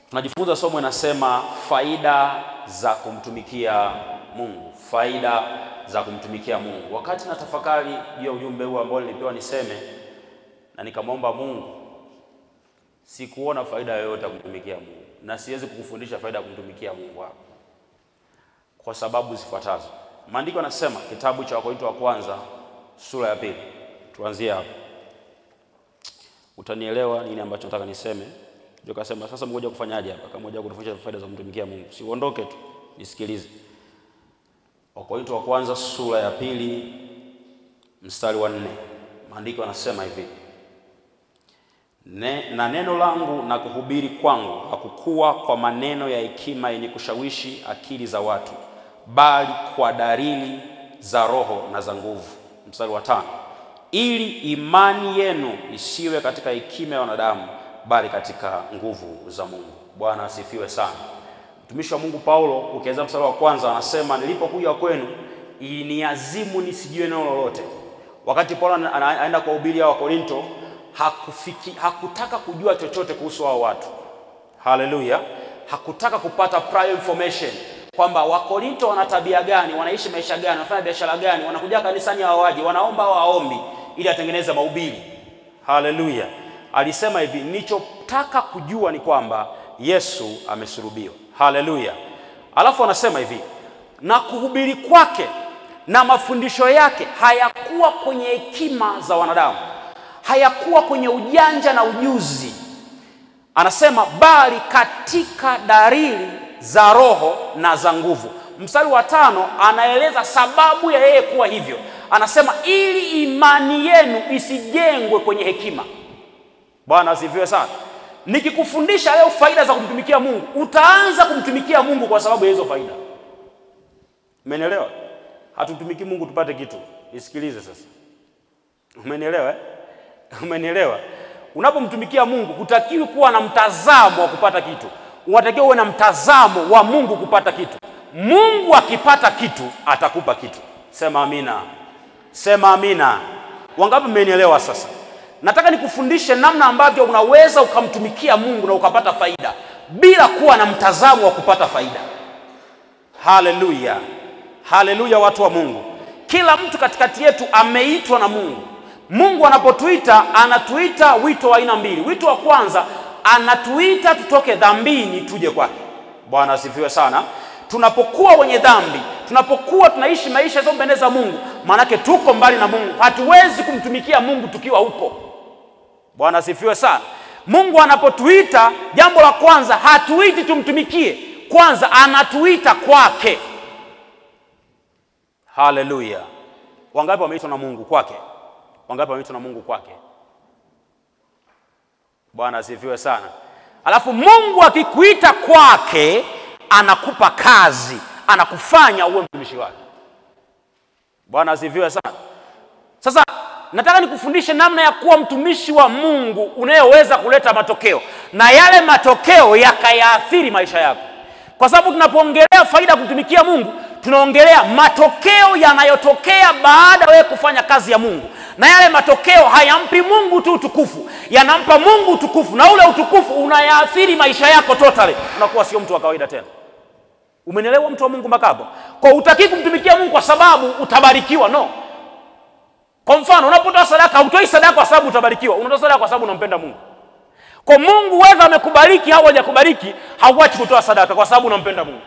Tunajifunza somo linasema faida za kumtumikia Mungu. Faida za kumtumikia Mungu. Wakati natafakari juu ya ujumbe huu ambao nilipewa niseme na nikamwomba Mungu, sikuona faida yoyote ya kumtumikia Mungu. Na siwezi kukufundisha faida ya kumtumikia Mungu hapa, kwa sababu zifuatazo. Maandiko yanasema kitabu cha Wakorintho wa kwanza sura ya 2. Tuanzie hapo. Utanielewa nini ambacho nataka niseme. Ndio kasema sasa mmoja kufanyaje hapa? Kama mmoja kutufundisha faida za kumtumikia Mungu. Si uondoke tu, nisikilize. Wakorintho wa kwanza sura ya 2 mstari wa 4. Maandiko yanasema hivi: na neno langu na kuhubiri kwangu hakukuwa kwa maneno ya hekima yenye kushawishi akili za watu, bali kwa dalili za Roho na za nguvu. Mstari wa 5. Ili imani yenu isiwe katika hekima ya wanadamu, bali katika nguvu za Mungu. Bwana asifiwe sana. Mtumishi wa Mungu Paulo ukianza mstari wa kwanza anasema, nilipokuja kwenu iliniazimu nisijue neno lolote. Wakati Paulo anaenda kuhubiri wa Korinto, hakutaka kujua chochote kuhusu hao watu. Haleluya. Hakutaka kupata prior information kwamba Wakorinto wana tabia gani, wanaishi maisha gani, wanafanya biashara gani, wanakuja kanisani hawaji, wanaomba au haombi, ili atengeneze mahubiri. Haleluya. Alisema hivi, nilichotaka kujua ni kwamba Yesu amesulubiwa. Haleluya. Alafu anasema hivi, na kuhubiri kwake na mafundisho yake hayakuwa kwenye hekima za wanadamu, hayakuwa kwenye ujanja na ujuzi. Anasema bali katika dalili za Roho na za nguvu. Mstari wa 5 anaeleza sababu ya yeye kuwa hivyo. Anasema ili imani yenu isijengwe kwenye hekima. Bwana asifiwe sana. Nikikufundisha leo faida za kumtumikia Mungu, utaanza kumtumikia Mungu kwa sababu ya hizo faida. Umenielewa? Hatutumiki Mungu tupate kitu. Nisikilize sasa. Umenielewa? Umenielewa? Unapomtumikia Mungu hutakiwi kuwa na mtazamo wa kupata kitu. Unatakiwa uwe na mtazamo wa Mungu kupata kitu. Mungu akipata kitu atakupa kitu. Sema amina. Sema amina. Wangapi mmenielewa sasa? Nataka nikufundishe namna ambavyo unaweza ukamtumikia Mungu na ukapata faida bila kuwa na mtazamo wa kupata faida. Haleluya. Haleluya watu wa Mungu. Kila mtu katikati yetu ameitwa na Mungu. Mungu anapotuita, anatuita wito wa aina mbili. Wito wa kwanza, anatuita tutoke dhambini tuje kwake. Bwana asifiwe sana. Tunapokuwa wenye dhambi, tunapokuwa tunaishi maisha yasiyompendeza Mungu, maana yake tuko mbali na Mungu. Hatuwezi kumtumikia Mungu tukiwa huko. Bwana asifiwe sana. Mungu anapotuita, jambo la kwanza, hatuiti tumtumikie. Kwanza anatuita kwake. Haleluya. Wangapi wameitwa na Mungu kwake? Wangapi wameitwa na Mungu kwake? Bwana asifiwe sana. Alafu Mungu akikuita kwake, anakupa kazi, anakufanya uwe mtumishi wake. Bwana asifiwe sana. Sasa nataka nikufundishe namna ya kuwa mtumishi wa Mungu unayeweza kuleta matokeo, na yale matokeo yakayaathiri maisha yako. Kwa sababu tunapoongelea faida kumtumikia Mungu, tunaongelea matokeo yanayotokea baada wewe kufanya kazi ya Mungu. Na yale matokeo hayampi Mungu tu utukufu, yanampa Mungu utukufu, na ule utukufu unayaathiri maisha yako totally. Unakuwa sio mtu wa kawaida tena. Umenielewa mtu wa Mungu makapo? Kwa utaki kumtumikia Mungu kwa sababu utabarikiwa, no. Kwa mfano, unapotoa sadaka, hutoi sadaka kwa sababu utabarikiwa. Unatoa sadaka kwa sababu unampenda Mungu. Kwa Mungu wewe amekubariki au hajakubariki, hauachi kutoa sadaka kwa sababu unampenda Mungu.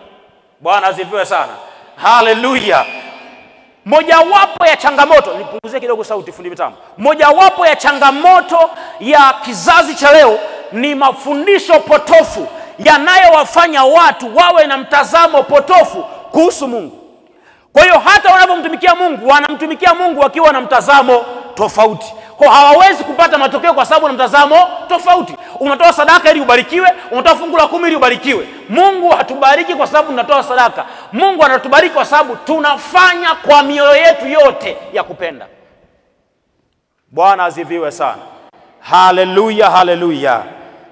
Bwana asifiwe sana. Haleluya. Mojawapo ya changamoto, nipunguzie kidogo sauti fundi mitambo. Mojawapo ya changamoto ya kizazi cha leo ni mafundisho potofu yanayowafanya watu wawe na mtazamo potofu kuhusu Mungu. Kwa hiyo hata wanapomtumikia Mungu, wanamtumikia Mungu wakiwa na mtazamo tofauti. Kwa hawawezi kupata matokeo kwa sababu na mtazamo tofauti. Unatoa sadaka ili ubarikiwe, unatoa fungu la 10 ili ubarikiwe. Mungu hatubariki kwa sababu tunatoa sadaka. Mungu anatubariki kwa sababu tunafanya kwa mioyo yetu yote ya kupenda. Bwana asifiwe sana. Haleluya, haleluya.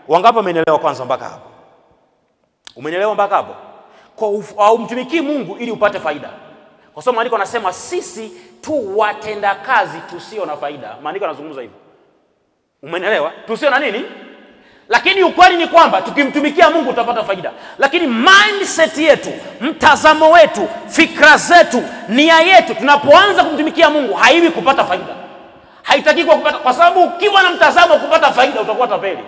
Wangapi wamenielewa kwanza mpaka hapo? Umenielewa mpaka hapo? Kwa umtumikii Mungu ili upate faida. Kwa sababu maandiko yanasema sisi tu watenda kazi tusio na faida. Maandiko yanazungumza hivyo. Umenielewa? Tusio na nini? Lakini ukweli ni kwamba tukimtumikia Mungu tutapata faida. Lakini mindset yetu, mtazamo wetu, fikra zetu, nia yetu, tunapoanza kumtumikia Mungu haiwi kupata faida. Haitaki kupata, kwa sababu ukiwa na mtazamo kupata faida utakuwa tapeli.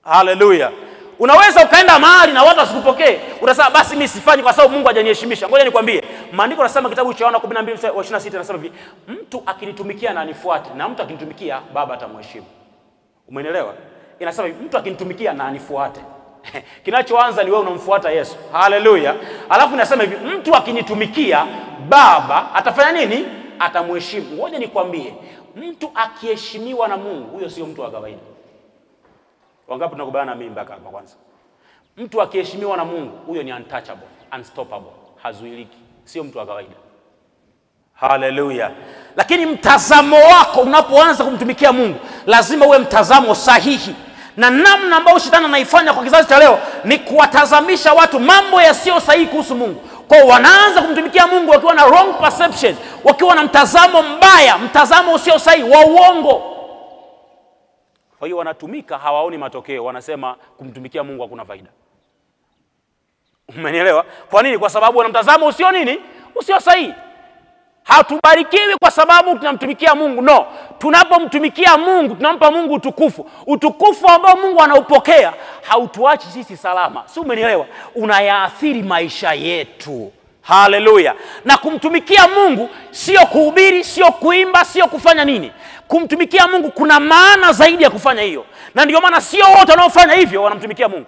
Haleluya. Unaweza ukaenda mahali na watu wasikupokee, utasema basi mimi sifanyi kwa sababu Mungu hajaniheshimisha. Ngoja nikwambie, maandiko yanasema kitabu cha Yohana 12:26 yanasema hivi, mtu akinitumikia na anifuate, na mtu akinitumikia Baba atamheshimu. Umeelewa? Inasema hivi, mtu akinitumikia na anifuate. Kinachoanza ni wewe unamfuata Yesu. Haleluya. Alafu inasema hivi, mtu akinitumikia Baba atafanya nini? Atamheshimu. Ngoja nikwambie, mtu akiheshimiwa na Mungu, huyo sio mtu wa kawaida. Wangapi tunakubaliana na mimi mpaka hapa kwanza? Mtu akiheshimiwa na Mungu, huyo ni untouchable, unstoppable, hazuiliki, sio mtu wa kawaida. Haleluya. Lakini mtazamo wako unapoanza kumtumikia Mungu, lazima uwe mtazamo sahihi. Na namna ambayo shetani anaifanya kwa kizazi cha leo ni kuwatazamisha watu mambo yasiyo sahihi kuhusu Mungu. Kwa wanaanza kumtumikia Mungu wakiwa na wrong perception, wakiwa na mtazamo mbaya, mtazamo usio sahihi wa uongo. Kwa hiyo wanatumika, hawaoni matokeo, wanasema kumtumikia Mungu hakuna faida. Umenielewa? Kwa nini? Kwa sababu wana mtazamo usio nini? Usio sahihi. Hatubarikiwi kwa sababu tunamtumikia Mungu. No, tunapomtumikia Mungu tunampa Mungu utukufu. Utukufu ambao Mungu anaupokea hautuachi sisi salama. Si umenielewa? Unayaathiri maisha yetu. Haleluya. Na kumtumikia Mungu sio kuhubiri, sio kuimba, sio kufanya nini. Kumtumikia Mungu kuna maana zaidi ya kufanya hiyo. Na ndio maana sio wote wanaofanya hivyo wanamtumikia Mungu.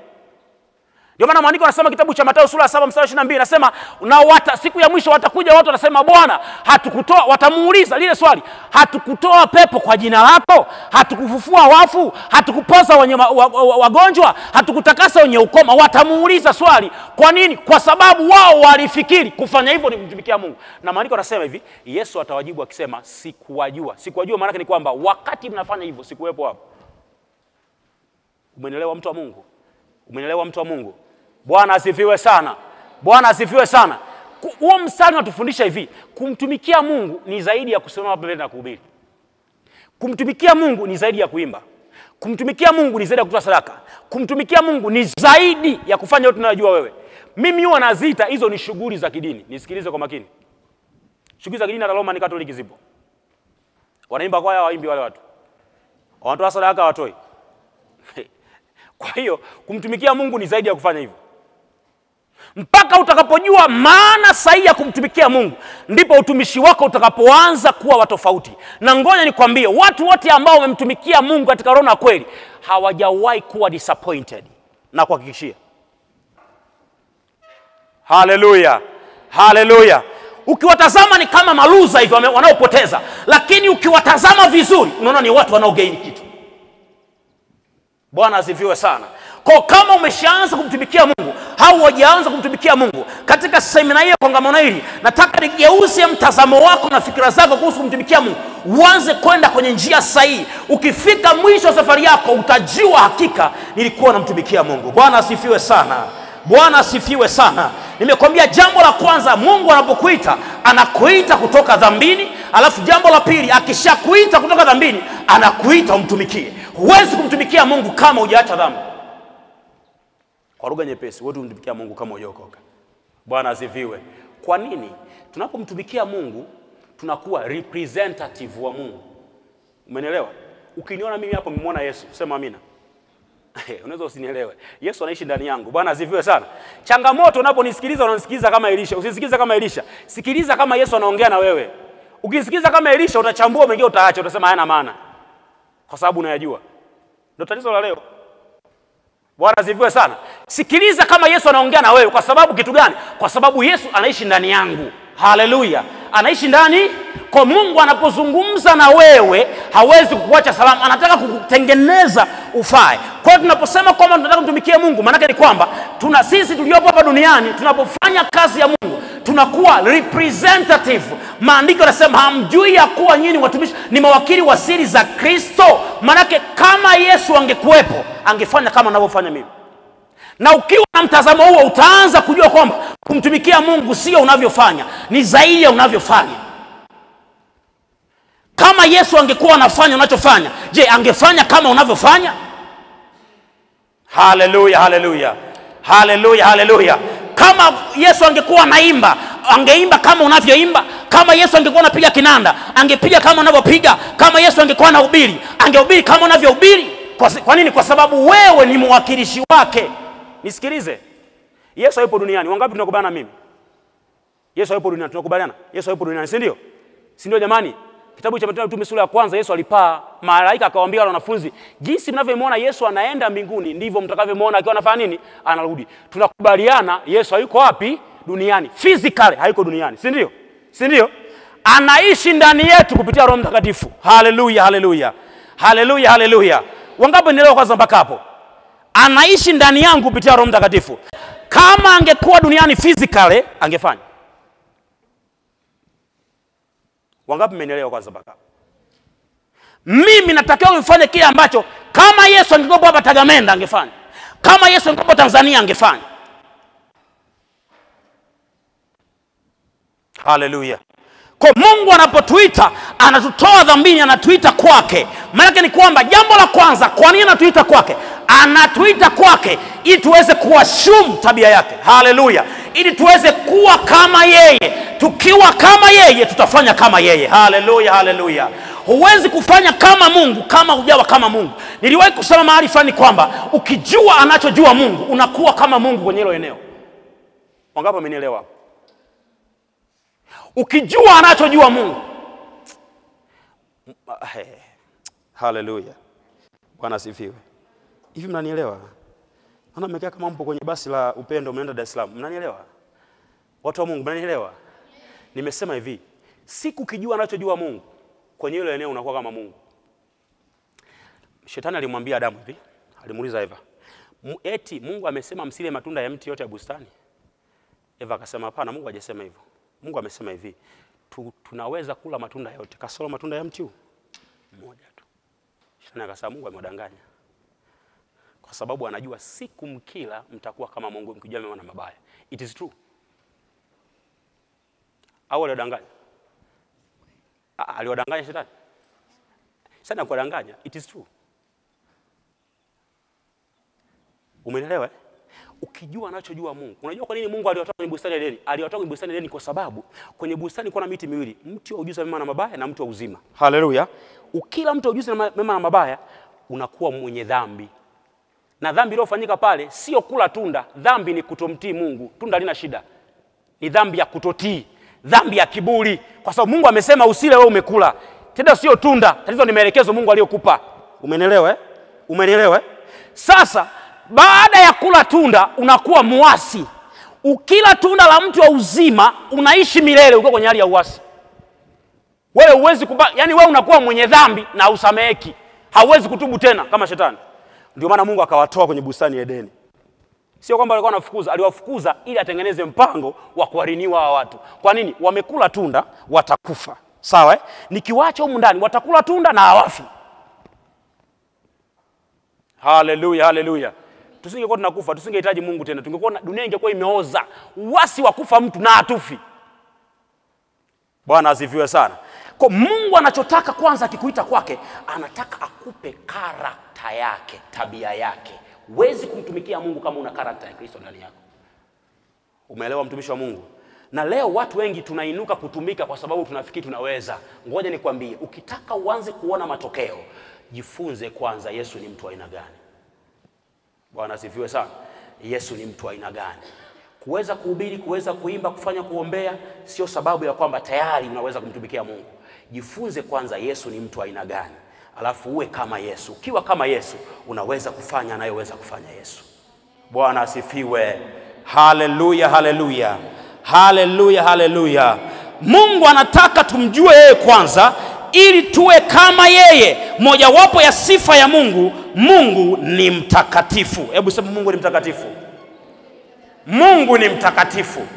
Ndio maana maandiko yanasema kitabu cha Mathayo sura 7:22 inasema siku ya mwisho watakuja watu wanasema Bwana, hatukutoa, watamuuliza lile swali, hatukutoa pepo kwa jina lako? Hatukufufua wafu? Hatukupoza wagonjwa? Hatukutakasa wenye ukoma? Watamuuliza swali. Kwa nini? Kwa sababu wao walifikiri kufanya hivyo ni kumtumikia Mungu. Na maandiko yanasema hivi, Yesu atawajibu akisema sikuwajua. Sikuwajua maana yake ni kwamba wakati mnafanya hivyo sikuwepo hapo. Umenielewa mtu wa Mungu? Umenielewa mtu wa Mungu? Bwana asifiwe sana. Bwana asifiwe sana. Huo mstari unatufundisha hivi, kumtumikia Mungu ni zaidi ya kusimama hapa mbele na kuhubiri. Kumtumikia Mungu ni zaidi ya kuimba. Kumtumikia Mungu ni zaidi ya kutoa sadaka. Kumtumikia Mungu ni zaidi ya kufanya yote unayojua wewe. Mimi huwa naziita hizo ni shughuli za kidini. Nisikilize kwa makini. Shughuli za kidini hata Roma ni Katoliki zipo. Wanaimba kwaya, waimbi wale watu. Wanatoa sadaka, watoi. Kwa hiyo kumtumikia Mungu ni zaidi ya kufanya hivyo. Mpaka utakapojua maana sahihi ya kumtumikia Mungu, ndipo utumishi wako utakapoanza kuwa wa tofauti. Na ngoja nikwambie, watu wote ambao wamemtumikia Mungu katika roho na kweli hawajawahi kuwa disappointed, na kuhakikishia. Haleluya. Haleluya. Ukiwatazama ni kama maluza hivyo wanaopoteza, lakini ukiwatazama vizuri unaona ni watu wanaogain kitu. Bwana asifiwe sana. Kwa kama umeshaanza kumtumikia Mungu au hujaanza kumtumikia Mungu, katika semina hii ya kongamano hili nataka nigeuze mtazamo wako na fikra zako kuhusu kumtumikia Mungu. Uanze kwenda kwenye njia sahihi. Ukifika mwisho wa safari yako utajua hakika nilikuwa namtumikia Mungu. Bwana asifiwe sana. Bwana asifiwe sana. Nimekwambia jambo la kwanza, Mungu anapokuita anakuita kutoka dhambini. Alafu jambo la pili, akishakuita kutoka dhambini anakuita umtumikie. Huwezi kumtumikia Mungu kama hujaacha dhambi. Kwa lugha nyepesi, wewe umtumikia Mungu kama hujaokoka. Bwana asifiwe. Kwa nini? Tunapomtumikia Mungu tunakuwa representative wa Mungu. Umenielewa? Ukiniona mimi hapo umemwona Yesu, sema amina. Unaweza usinielewe. Yesu anaishi ndani yangu. Bwana asifiwe sana. Changamoto unaponisikiliza unanisikiliza kama Elisha. Usisikilize kama Elisha. Sikiliza kama Yesu anaongea na wewe. Ukisikiliza kama Elisha utachambua, mengine utaacha, utasema hayana maana. Kwa sababu unayajua. Ndio tatizo la leo. Bwana asifiwe sana. Sikiliza kama Yesu anaongea na wewe. Kwa sababu kitu gani? Kwa sababu Yesu anaishi ndani yangu. Haleluya. Anaishi ndani. Kwa Mungu anapozungumza na wewe hawezi kukuacha salama, anataka kukutengeneza ufae. Kwa hiyo tunaposema kwamba tunataka kumtumikia Mungu, maana yake ni kwamba sisi tuliopo hapa duniani tunapofanya kazi ya Mungu tunakuwa representative. Maandiko yanasema hamjui ya kuwa nyinyi watumishi ni mawakili wa siri za Kristo. Maana yake kama Yesu angekuwepo angefanya kama anavyofanya mimi. Na ukiwa na mtazamo huo utaanza kujua kwamba kumtumikia Mungu sio unavyofanya, ni zaidi ya unavyofanya. Kama Yesu angekuwa anafanya unachofanya, je, angefanya kama unavyofanya? Haleluya, haleluya. Haleluya, haleluya. Kama Yesu angekuwa anaimba, angeimba kama unavyoimba. Kama Yesu angekuwa anapiga kinanda, angepiga kama unavyopiga. Kama Yesu angekuwa anahubiri, angehubiri kama unavyohubiri. Kwa nini? Kwa sababu wewe ni mwakilishi wake. Nisikilize. Yesu yupo duniani. Wangapi tunakubaliana mimi? Yesu yupo duniani. Tunakubaliana? Yesu yupo duniani, si ndio? Si ndio jamani? Kitabu cha Matendo ya Mitume sura ya kwanza, Yesu alipaa, malaika akawaambia wale wanafunzi, jinsi mnavyomwona Yesu anaenda mbinguni ndivyo mtakavyomwona akiwa anafanya nini? Anarudi. Tunakubaliana Yesu hayuko wapi? Duniani. Physically hayuko duniani, si ndio? Si ndio? Anaishi ndani yetu kupitia Roho Mtakatifu. Haleluya, haleluya. Haleluya, haleluya. Wangapi nielewa kwanza mpaka hapo? Anaishi ndani yangu kupitia Roho Mtakatifu. Kama angekuwa duniani physically, angefanya. Wangapi mmenielewa kwanza mpaka hapo? Mimi natakiwa nifanye kile ambacho kama Yesu angekuwa hapa Tagamenda angefanya. Kama Yesu angekuwa Tanzania angefanya. Haleluya. Kwa Mungu anapotuita, anatutoa dhambini, anatuita kwake. Maana ni kwamba jambo la kwanza, kwa nini anatuita kwake? Anatuita kwake ili tuweze kuashumu tabia yake. Haleluya. Ili tuweze kuwa kama yeye. Tukiwa kama yeye, tutafanya kama yeye. Haleluya, haleluya. Huwezi kufanya kama Mungu kama hujawa kama Mungu. Niliwahi kusema mahali fulani kwamba ukijua anachojua Mungu, unakuwa kama Mungu kwenye hilo eneo. Wangapi wamenielewa? Ukijua anachojua Mungu. Haleluya. Bwana asifiwe. Hivi mnanielewa? Naona mmekaa kama mpo kwenye basi la Upendo mnaenda Dar es Salaam. Mnanielewa? Watu wa Mungu mnanielewa? Nimesema hivi, siku ukijua anachojua Mungu, kwenye hilo eneo unakuwa kama Mungu. Shetani alimwambia Adamu hivi, alimuuliza Eva, eti Mungu amesema msile matunda ya mti yote ya bustani? Eva akasema hapana, Mungu hajasema hivyo. Mungu amesema hivi, tunaweza kula matunda yote, kasoro matunda ya mti huu mmoja tu. Shetani akasema Mungu amedanganya. Kwa sababu anajua siku mkila mtakuwa kama Mungu mkijua mema na mabaya. It is true. Au alidanganya? Aliwadanganya Shetani? Sana kudanganya, it is true. Umeelewa? Ukijua anachojua Mungu. Unajua kwa nini Mungu aliwatoa kwenye bustani ya Edeni? Aliwatoa kwenye bustani ya Edeni kwa sababu kwenye bustani kuna miti miwili, mti wa ujuzi wa mema na mabaya na mti wa uzima. Haleluya. Ukila mti wa ujuzi wa mema na mabaya, unakuwa mwenye dhambi. Na dhambi iliyofanyika pale sio kula tunda, dhambi ni kutomtii Mungu. Tunda lina shida. Ni dhambi ya kutotii, dhambi ya kiburi. Kwa sababu Mungu amesema usile, wewe umekula. Tena sio tunda, tatizo ni maelekezo Mungu aliyokupa. Umenielewa? Umenielewa? Sasa baada ya kula tunda unakuwa muasi. Ukila tunda la mti wa uzima unaishi milele uko kwenye hali ya uasi. Wewe huwezi yani wewe unakuwa mwenye dhambi na usameheki. Hauwezi kutubu tena kama Shetani. Ndio maana Mungu akawatoa kwenye bustani ya Edeni. Sio kwamba alikuwa anafukuza, aliwafukuza ili atengeneze mpango wa kuwariniwa hawa watu. Kwa nini? Wamekula tunda, watakufa. Sawa? Nikiwaacha humu ndani watakula tunda na hawafi. Haleluya, haleluya. Tusingekuwa tunakufa, tusingehitaji Mungu tena. Tungekuwa dunia ingekuwa imeoza. Uasi wa kufa mtu na hatufi. Bwana asifiwe sana. Kwa Mungu anachotaka kwanza akikuita kwake, anataka akupe karakta yake, tabia yake. Huwezi kumtumikia Mungu kama una karakta ya Kristo ndani yako. Umeelewa mtumishi wa Mungu? Na leo watu wengi tunainuka kutumika kwa sababu tunafikiri tunaweza. Ngoja nikwambie, ukitaka uanze kuona matokeo, jifunze kwanza Yesu ni mtu wa aina gani. Bwana asifiwe sana. Yesu ni mtu wa aina gani? Kuweza kuhubiri, kuweza kuimba, kufanya kuombea sio sababu ya kwamba tayari unaweza kumtumikia Mungu. Jifunze kwanza Yesu ni mtu wa aina gani. Alafu uwe kama Yesu. Ukiwa kama Yesu, unaweza kufanya anayoweza kufanya Yesu. Bwana asifiwe. Haleluya, haleluya. Haleluya, haleluya. Mungu anataka tumjue yeye kwanza ili tuwe kama yeye. Mojawapo ya sifa ya Mungu, Mungu ni mtakatifu. Hebu sema Mungu ni mtakatifu. Mungu ni mtakatifu.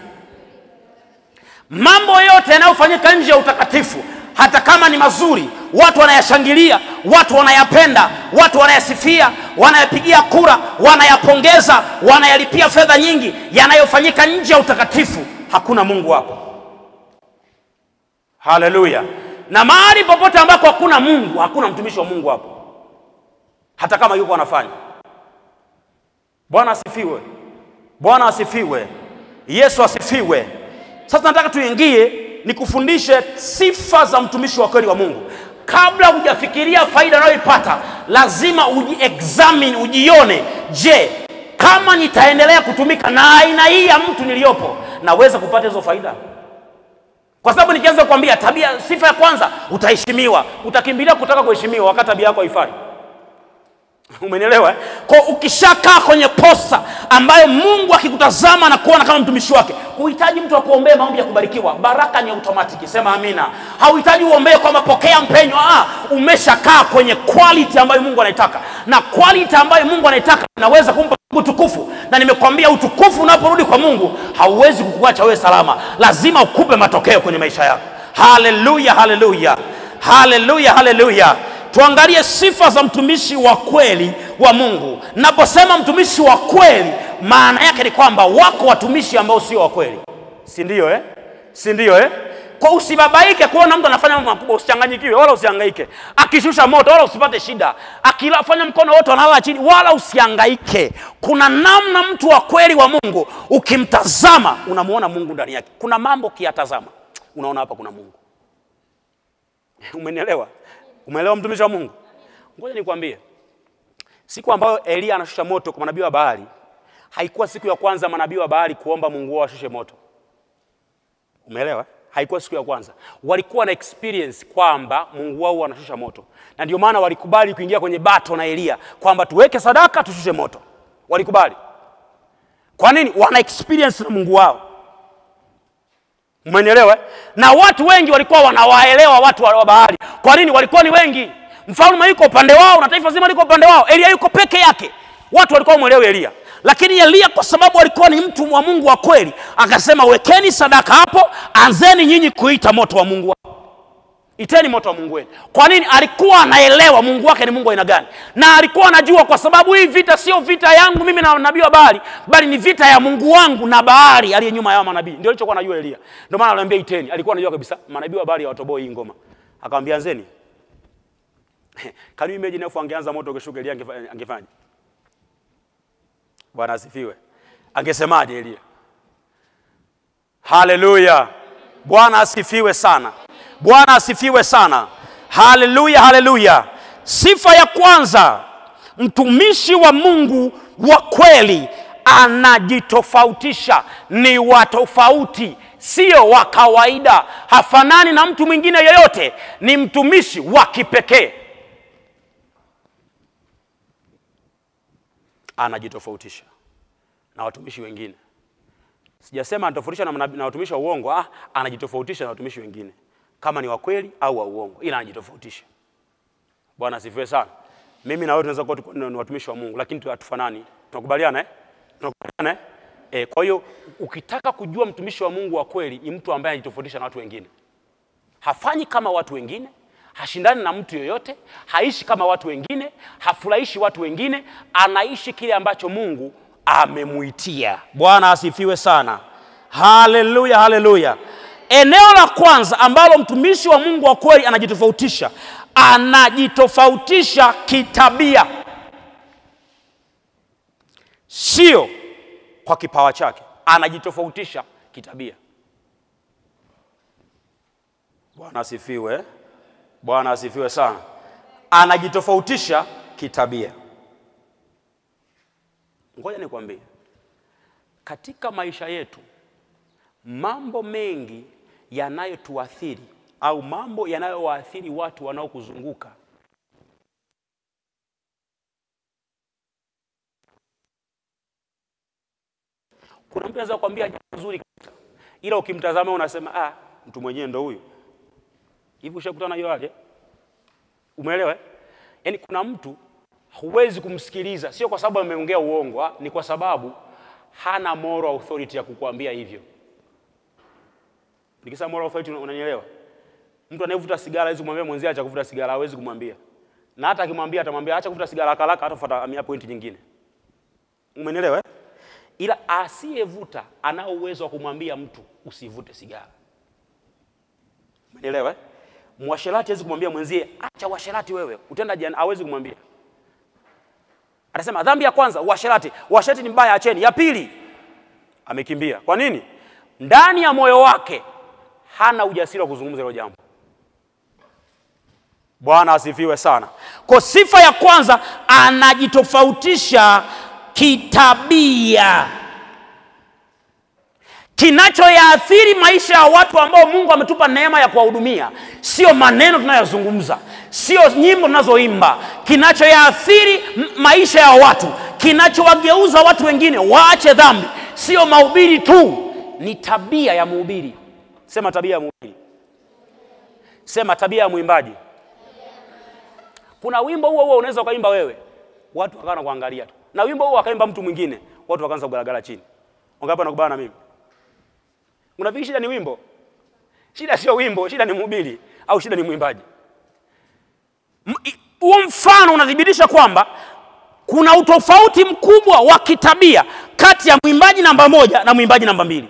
Mambo yote yanayofanyika nje ya utakatifu, hata kama ni mazuri, watu wanayashangilia, watu wanayapenda, watu wanayasifia, wanayapigia kura, wanayapongeza, wanayalipia fedha nyingi, yanayofanyika nje ya utakatifu, hakuna Mungu hapo. Haleluya. Na mahali popote ambako hakuna Mungu, hakuna mtumishi wa Mungu hapo. Hata kama yuko anafanya. Bwana asifiwe. Bwana asifiwe. Yesu asifiwe. Sasa nataka tuingie nikufundishe sifa za mtumishi wa kweli wa Mungu. Kabla hujafikiria faida unayoipata, lazima ujiexamine, ujione, je, kama nitaendelea kutumika na aina hii ya mtu niliyopo, naweza kupata hizo faida? Kwa sababu nikianza kuambia tabia, sifa ya kwanza, utaheshimiwa, utakimbilia kutaka kuheshimiwa wakati tabia yako haifai. Umenielewa? Kwa ukishakaa kwenye posta ambayo Mungu akikutazama na kuona kama mtumishi wake, huhitaji mtu akuombee maombi ya kubarikiwa. Baraka ni automatic. Sema amina. Hauhitaji uombee kwamba pokea mpenyo. Umeshakaa kwenye quality ambayo Mungu anaitaka. Na quality ambayo Mungu anaitaka inaweza kumpa utukufu. Na nimekwambia utukufu unaporudi kwa Mungu hauwezi kukuacha wewe salama. Lazima ukupe matokeo kwenye maisha yako. Haleluya, haleluya. Haleluya, haleluya. Tuangalie sifa za mtumishi wa kweli wa Mungu. Naposema mtumishi wa kweli, maana yake ni kwamba wako watumishi ambao sio wa kweli. Si ndio Si ndio Kwa usibabaike kuona mtu anafanya mambo makubwa, usichanganyikiwe wala usihangaike. Akishusha moto wala usipate shida. Akilafanya mkono wote analala chini wala usihangaike. Kuna namna mtu wa kweli wa Mungu ukimtazama unamuona Mungu ndani yake. Kuna mambo ukiyatazama unaona hapa kuna Mungu. Umenielewa? Umeelewa mtumishi wa Mungu? Ngoja nikwambie. Siku ambayo Elia anashusha moto kwa manabii wa Baali, haikuwa siku ya kwanza manabii wa Baali kuomba Mungu wao ashushe moto. Umeelewa? Haikuwa siku ya kwanza. Walikuwa na experience kwamba Mungu wao anashusha moto. Na ndio maana walikubali kuingia kwenye battle na Elia kwamba tuweke sadaka tushushe moto. Walikubali. Kwa nini? Wana experience na Mungu wao. Umenielewa? Na watu wengi walikuwa wanawaelewa watu wa Baali. Kwa nini? Walikuwa ni wengi. Mfalme yuko upande wao na taifa zima liko upande wao. Elia yuko peke yake. Watu walikuwa wamuelewa Elia. Lakini Elia kwa sababu alikuwa ni mtu wa Mungu wa kweli, akasema wekeni sadaka hapo, anzeni nyinyi kuita moto wa Mungu wao. Iteni moto wa Mungu wenu. Kwa nini? Alikuwa anaelewa Mungu wake ni Mungu wa aina gani. Na alikuwa anajua kwa sababu hii vita sio vita yangu mimi na nabii wa Baali, bali ni vita ya Mungu wangu na Baali aliye nyuma ya manabii. Ndio alichokuwa anajua Elia. Ndio maana anamwambia iteni. Alikuwa anajua kabisa manabii wa Baali hawatoboi hii ngoma. Akamwambia anzeni. Can you imagine if angeanza moto ukishuka Elia angefanya? Bwana asifiwe. Angesemaje Elia? Haleluya. Bwana asifiwe sana. Bwana asifiwe sana. Haleluya, haleluya. Sifa ya kwanza, mtumishi wa Mungu wa kweli anajitofautisha, ni wa tofauti, sio wa kawaida. Hafanani na mtu mwingine yeyote, ni mtumishi wa kipekee. Anajitofautisha na watumishi wengine. Sijasema anatofautisha na watumishi wa uongo, anajitofautisha na watumishi wengine. Kama ni wa kweli au wa uongo, ila anajitofautisha. Bwana asifiwe sana. Mimi na wewe tunaweza kuwa ni watumishi wa Mungu, lakini hatufanani. Tunakubaliana Tunakubaliana kwa hiyo ukitaka kujua mtumishi wa Mungu wa kweli, ni mtu ambaye anajitofautisha na watu wengine. Hafanyi kama watu wengine, hashindani na mtu yoyote, haishi kama watu wengine, hafurahishi watu wengine, anaishi kile ambacho Mungu amemuitia. Bwana asifiwe sana. Haleluya, haleluya. Eneo la kwanza ambalo mtumishi wa Mungu wa kweli anajitofautisha kitabia. Sio kwa kipawa chake, anajitofautisha kitabia. Bwana asifiwe. Bwana asifiwe sana. Anajitofautisha kitabia. Ngoja nikwambie, katika maisha yetu mambo mengi yanayotuathiri au mambo yanayowaathiri watu wanaokuzunguka kuna mtu anaweza kukwambia jambo zuri, ila ukimtazama unasema mtu mwenyewe ndo huyu. Hivi ushakutana hiyo aje? Umeelewa? Yaani kuna mtu huwezi kumsikiliza, sio kwa sababu ameongea uongo, ni kwa sababu hana moral authority ya kukuambia hivyo. Nikisema moral authority unanielewa? Mtu anayevuta sigara hawezi kumwambia mwenzie acha kuvuta sigara, hawezi kumwambia. Na hata akimwambia atamwambia acha kuvuta sigara haraka, hatafuata 100 point nyingine. Umenielewa? Ila asiyevuta ana uwezo wa kumwambia mtu usivute sigara. Umenielewa? Mwasherati hawezi kumwambia mwenzie acha washerati wewe, utenda jana, hawezi kumwambia. Anasema dhambi ya kwanza uasherati. Uasherati ni mbaya, acheni. Ya pili amekimbia. Kwa nini? Ndani ya moyo wake hana ujasiri wa kuzungumza hilo jambo. Bwana asifiwe sana. Kwa sifa ya kwanza, anajitofautisha kitabia. Kinachoyaathiri maisha ya watu ambao Mungu ametupa neema ya kuwahudumia sio maneno tunayozungumza, sio nyimbo tunazoimba. Kinachoyaathiri maisha ya watu, kinachowageuza watu wengine waache dhambi, sio mahubiri tu, ni tabia ya mhubiri. Sema tabia ya mhubiri. Sema tabia ya mwimbaji. Kuna wimbo huo unaweza ukaimba wewe, watu wakaanza kuangalia tu. Na wimbo huo akaimba mtu mwingine, watu wakaanza kugaragara chini. Wangapi nakubana na mimi? Unafikiri shida ni wimbo? Shida sio wimbo, shida ni mhubiri au shida ni mwimbaji. Huo mfano unadhibitisha kwamba kuna utofauti mkubwa wa kitabia kati ya mwimbaji namba 1 na mwimbaji namba 2.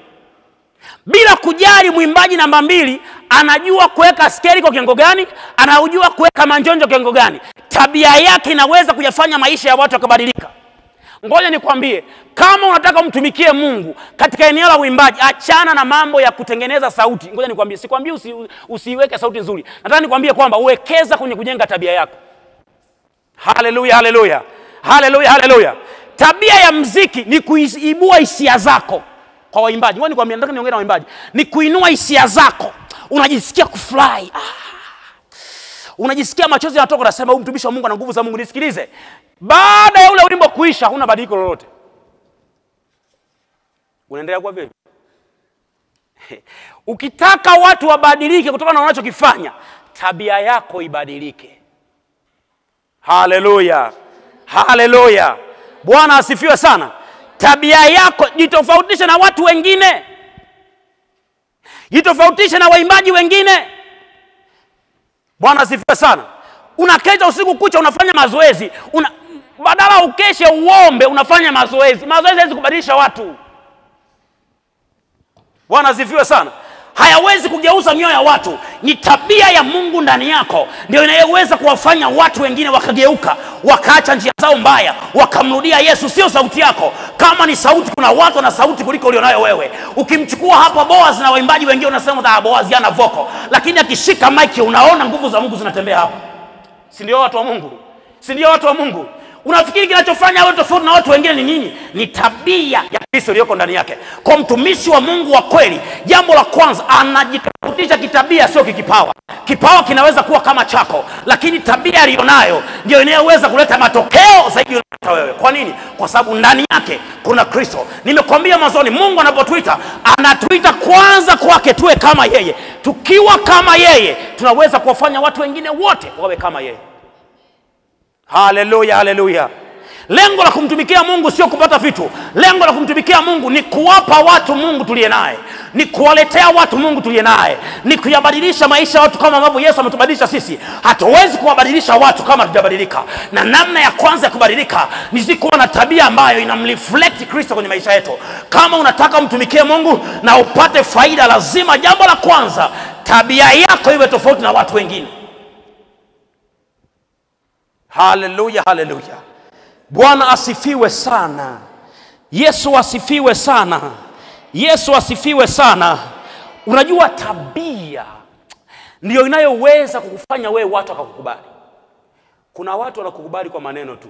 Bila kujali mwimbaji namba 2 anajua kuweka skeli kwa kiwango gani, anajua kuweka manjonjo kiwango gani, tabia yake inaweza kuyafanya maisha ya watu yakabadilika. Ngoja nikwambie, kama unataka mtumikie Mungu katika eneo la uimbaji, achana na mambo ya kutengeneza sauti. Ngoja nikwambie, sikwambie usiweke sauti nzuri. Nataka nikwambie kwamba uwekeza kwenye kujenga tabia yako. Haleluya, haleluya. Haleluya, haleluya. Tabia ya muziki ni kuibua hisia zako. Kwa waimbaji, ngoja nikwambie, nataka niongee na waimbaji, ni kuinua hisia zako. Unajisikia kufurahi. Unajisikia machozi yanatoka, unasema huyu mtumishi wa Mungu ana nguvu za Mungu. Nisikilize. Baada ya ule wimbo kuisha, huna badiliko lolote. Unaendelea kwa vile. Ukitaka watu wabadilike kutokana na wanachokifanya, tabia yako ibadilike. Haleluya. Haleluya. Bwana asifiwe sana. Tabia yako jitofautishe na watu wengine. Jitofautishe na waimbaji wengine. Bwana asifiwe sana. Unakesha usiku kucha unafanya mazoezi. Badala ukeshe uombe unafanya mazoezi. Mazoezi haiwezi kubadilisha watu. Bwana asifiwe sana. Hayawezi kugeuza mioyo ya watu. Ni tabia ya Mungu ndani yako ndio inayoweza kuwafanya watu wengine wakageuka, wakaacha njia zao mbaya, wakamrudia Yesu. Sio sauti yako. Kama ni sauti, kuna watu na sauti kuliko ulionayo wewe. Ukimchukua hapa Boaz na waimbaji wengine unasema Boaz yana voko, lakini akishika mic unaona nguvu za Mungu zinatembea hapo. Si ndio watu wa Mungu? Si ndio watu wa Mungu? Unafikiri kinachofanya wewe tofauti na watu wengine ni nini? Ni tabia ya Kristo iliyoko ndani yake. Kwa mtumishi wa Mungu wa kweli, jambo la kwanza, anajitofautisha kitabia, sio kikipawa. Kipawa kinaweza kuwa kama chako, lakini tabia aliyonayo ndio inayoweza kuleta matokeo zaidi ya wewe. Kwa nini? Kwa sababu ndani yake kuna Kristo. Nimekwambia mwanzoni, Mungu anapotuita, anatuita kwanza kwake tuwe kama yeye. Tukiwa kama yeye, tunaweza kuwafanya watu wengine wote wawe kama yeye. Haleluya, haleluya. Lengo la kumtumikia Mungu sio kupata vitu. Lengo la kumtumikia Mungu ni kuwapa watu Mungu tuliye naye. Ni kuwaletea watu Mungu tuliye naye. Ni kuyabadilisha maisha ya watu kama ambavyo Yesu ametubadilisha sisi. Hatuwezi kuwabadilisha watu kama hatujabadilika. Na namna ya kwanza ya kubadilika ni kuwa na tabia ambayo inamreflect Kristo kwenye maisha yetu. Kama unataka mtumikie Mungu na upate faida, lazima jambo la kwanza, tabia yako iwe tofauti na watu wengine. Haleluya, haleluya. Bwana asifiwe sana. Yesu asifiwe sana. Yesu asifiwe sana. Unajua tabia ndio inayoweza kukufanya wewe watu wakakukubali. Kuna watu wanakukubali kwa maneno tu.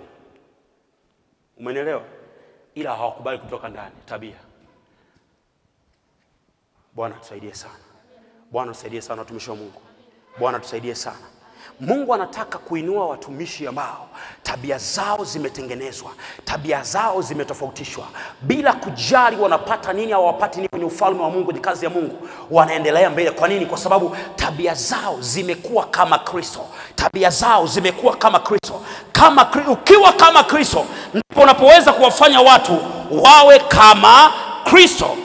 Umeelewa? Ila hawakubali kutoka ndani, tabia. Bwana tusaidie sana. Bwana tusaidie sana watumishi wa Mungu. Bwana tusaidie sana. Mungu anataka kuinua watumishi ambao tabia zao zimetengenezwa, tabia zao zimetofautishwa, bila kujali wanapata nini au hawapati nini kwenye ufalme wa Mungu, ni kazi ya Mungu, wanaendelea mbele. Kwa nini? Kwa sababu tabia zao zimekuwa kama Kristo. Tabia zao zimekuwa kama Kristo. Ukiwa kama Kristo, ndipo unapoweza kuwafanya watu wawe kama Kristo.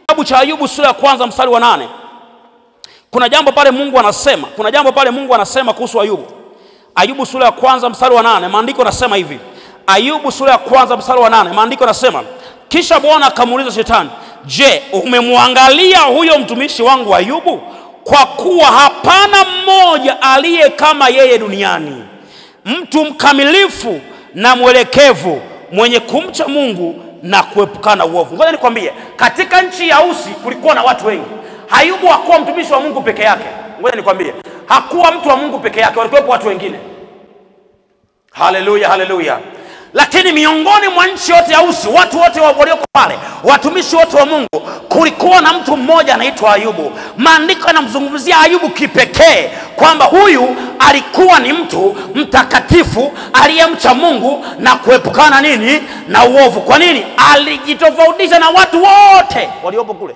Kitabu cha Ayubu sura ya 1 mstari wa 8. Kuna jambo pale Mungu anasema kuhusu Ayubu. Ayubu sura ya 1 mstari wa 8, maandiko yanasema hivi. Ayubu sura ya 1 mstari wa 8, maandiko yanasema, kisha Bwana akamuuliza Shetani, je, umemwangalia huyo mtumishi wangu Ayubu? Kwa kuwa hapana mmoja aliye kama yeye duniani, mtu mkamilifu na mwelekevu, mwenye kumcha Mungu na kuepukana uovu. Ngoja nikwambie, katika nchi ya Usi kulikuwa na watu wengi. Ayubu hakuwa mtumishi wa Mungu peke yake. Ngoja nikwambie, hakuwa mtu wa Mungu peke yake, walikuwepo watu wengine. Haleluya, haleluya. Lakini miongoni mwa nchi yote ya Usi, watu wote walioko pale, watumishi wote wa Mungu, kulikuwa na mtu mmoja anaitwa Ayubu. Maandiko yanamzungumzia Ayubu kipekee kwamba huyu alikuwa ni mtu mtakatifu aliyemcha Mungu na kuepukana nini? Na uovu. Kwa nini? Alijitofautisha na watu wote waliopo kule.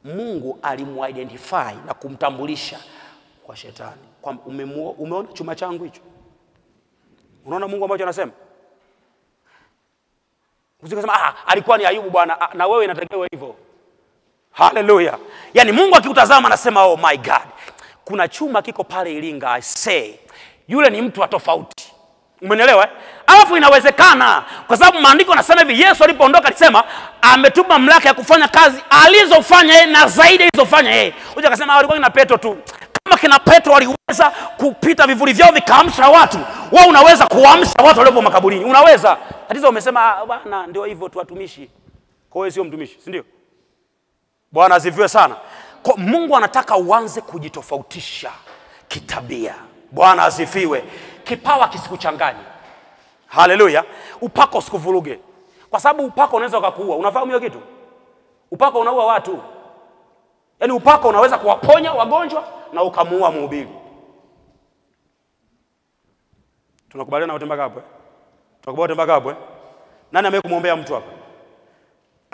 Mungu alimuidentify na kumtambulisha kwa shetani. Kwa umeona chuma changu hicho? Unaona Mungu ambacho anasema? Usikasema alikuwa ni Ayubu bwana, na wewe inatakiwa hivyo. Haleluya. Yaani Mungu akikutazama anasema oh my God. Kuna chuma kiko pale Iringa, I say. Yule ni mtu wa tofauti. Umenielewa? Alafu inawezekana kwa sababu maandiko yanasema hivi, Yesu alipoondoka alisema ametupa mamlaka ya kufanya kazi alizofanya yeye na zaidi alizofanya yeye. Unja akasema alikuwa na Petro tu. Kama kina Petro waliweza kupita vivuli vyao vikaamsha watu, wewe unaweza kuamsha watu waliopo makaburini. Unaweza. Tatizo umesema bwana ndio hivyo tu watumishi. Kwa hiyo sio mtumishi, si ndio? Bwana asifiwe sana. Kwa Mungu anataka uanze kujitofautisha kitabia. Bwana asifiwe. Kipawa kisikuchanganye. Haleluya. Upako usikuvuruge. Kwa sababu upako unaweza kukuua. Unafahamu hiyo kitu? Upako unaua watu. Yaani upako unaweza kuwaponya wagonjwa na ukamuua mhubiri. Tunakubaliana wote mpaka hapo? Tunakubaliana wote mpaka hapo? Nani amekumuombea mtu hapa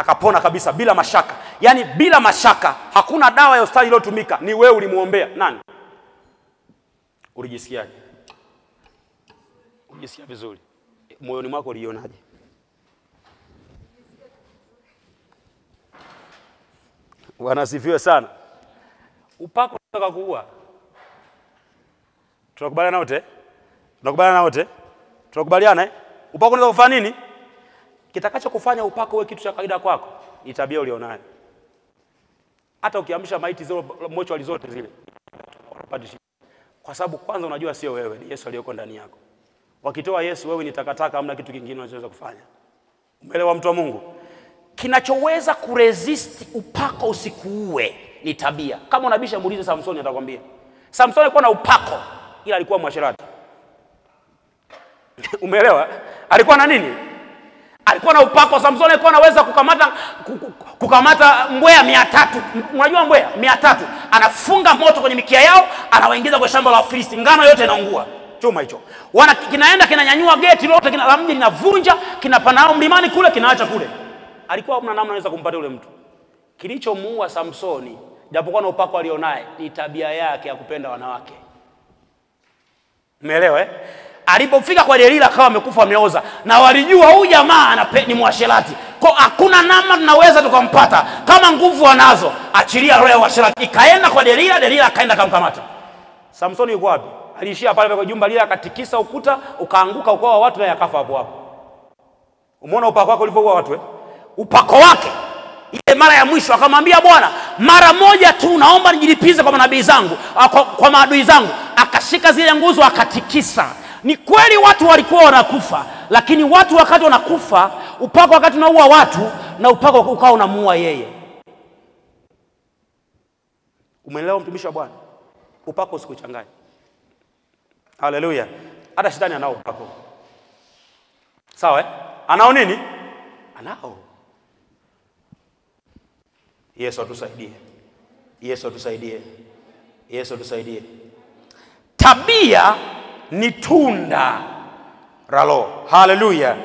akapona kabisa bila mashaka? Yaani bila mashaka, hakuna dawa ya hospitali iliyotumika, ni wewe ulimuombea. Nani? Ulijisikiaje? Unajisikia vizuri? Moyoni mwako ulionaje? Wanasifiwe sana. Upako unataka kuua. Tunakubaliana wote? Tunakubaliana wote? Tunakubaliana Upako unataka kufanya nini? Kitakacho kufanya upako uwe kitu cha kawaida kwako ni tabia ulionayo. Hata ukiamsha maiti zile mochwali zote zile, kwa sababu kwanza unajua sio wewe, ni Yesu aliyeko ndani yako. Wakitoa Yesu, wewe ni takataka, hamna kitu kingine unachoweza kufanya. Umeelewa mtu wa Mungu? Kinachoweza kuresist upako usikuue ni tabia. Kama unabisha muulize Samsoni, atakwambia. Samsoni alikuwa na upako ila alikuwa mwasherati. Umeelewa? Alikuwa na nini? Alikuwa na upako. Samsoni alikuwa anaweza kukamata mbweha 300. Unajua mbweha 300? Anafunga moto kwenye mikia yao, anawaingiza kwa shamba la Wafilisti. Ngano yote inaungua. Chuma hicho. Kinaenda kinanyanyua geti lote, kina mji linavunja, kinapanda mlimani kule, kinaacha kule. Alikuwa hamna namna anaweza kumpata yule mtu. Kilichomuua Samsoni, japokuwa na upako alionaye, ni tabia yake ya kupenda wanawake. Umeelewa Alipofika kwa Delila akawa amekufa ameoza, na walijua huyu jamaa ni mwasherati. Kwa hakuna namna tunaweza tukampata. Kama nguvu anazo, achilia roho ya mwasherati. Ikaenda kwa Delila, Delila akaenda kumkamata. Samsoni yuko wapi? Aliishia pale kwa jumba lile, akatikisa ukuta, ukaanguka ukawa watu na yakafa hapo hapo. Umeona upako wake ulivyoua watu Upako wake. Ile mara ya mwisho akamwambia Bwana, mara moja tu naomba nijilipize kwa manabii zangu, kwa maadui zangu. Akashika zile nguzo akatikisa. Ni kweli watu walikuwa wanakufa, lakini watu wakati wanakufa, upako wakati unaua watu na upako ukao unamuua yeye. Umeelewa mtumishi wa Bwana? Upako usikuchanganye. Haleluya. Hata shetani anao upako. Sawa Anao nini? Anao. Yesu atusaidie. Yesu atusaidie. Yesu atusaidie. Tabia ni tunda la Roho. Haleluya.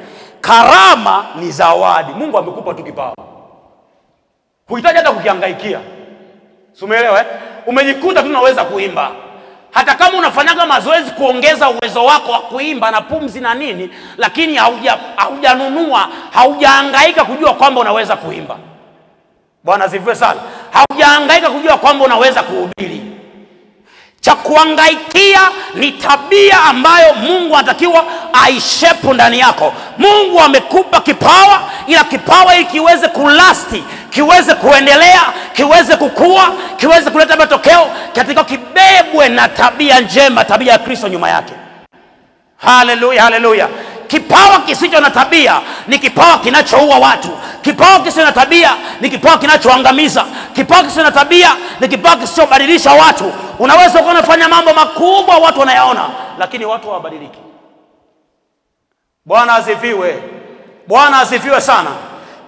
Karama ni zawadi. Mungu amekupa tu kipawa. Huhitaji hata kukihangaikia. Umeelewa Umejikuta tu unaweza kuimba. Hata kama unafanyaga mazoezi kuongeza uwezo wako wa kuimba na pumzi na nini, lakini haujanunua, haujahangaika kujua kwamba unaweza kuimba. Bwana asifiwe sana. Haujahangaika kujua kwamba unaweza kuhubiri. Cha kuhangaikia ni tabia ambayo Mungu anatakiwa aishepu ndani yako. Mungu amekupa kipawa, ila kipawa hiki kiweze kulasti, kiweze kuendelea, kiweze kukua, kiweze kuleta matokeo, katika kibebwe na tabia njema, tabia ya Kristo nyuma yake. Haleluya, haleluya. Kipawa kisicho na tabia ni kipawa kinachoua watu. Kipawa kisicho na tabia ni kipawa kinachoangamiza. Kipawa kisicho na tabia ni kipawa kisichobadilisha watu. Unaweza kuwa unafanya mambo makubwa watu wanayaona, lakini watu hawabadiliki. Bwana asifiwe. Bwana asifiwe sana.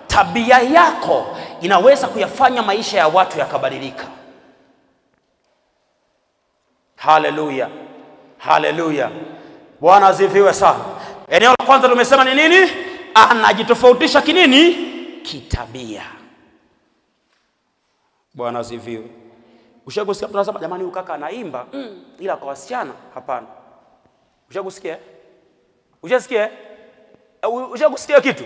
Tabia yako inaweza kuyafanya maisha ya watu yakabadilika. Haleluya, haleluya. Bwana asifiwe sana. Eneo la kwanza tumesema ni nini? Anajitofautisha kinini? Kitabia. Bwana asifiwe. Ushagusikia mtu anasema jamani huyu kaka anaimba ila kwa wasichana? Hapana. Ushagusikia? Ushasikia? Ushagusikia kitu?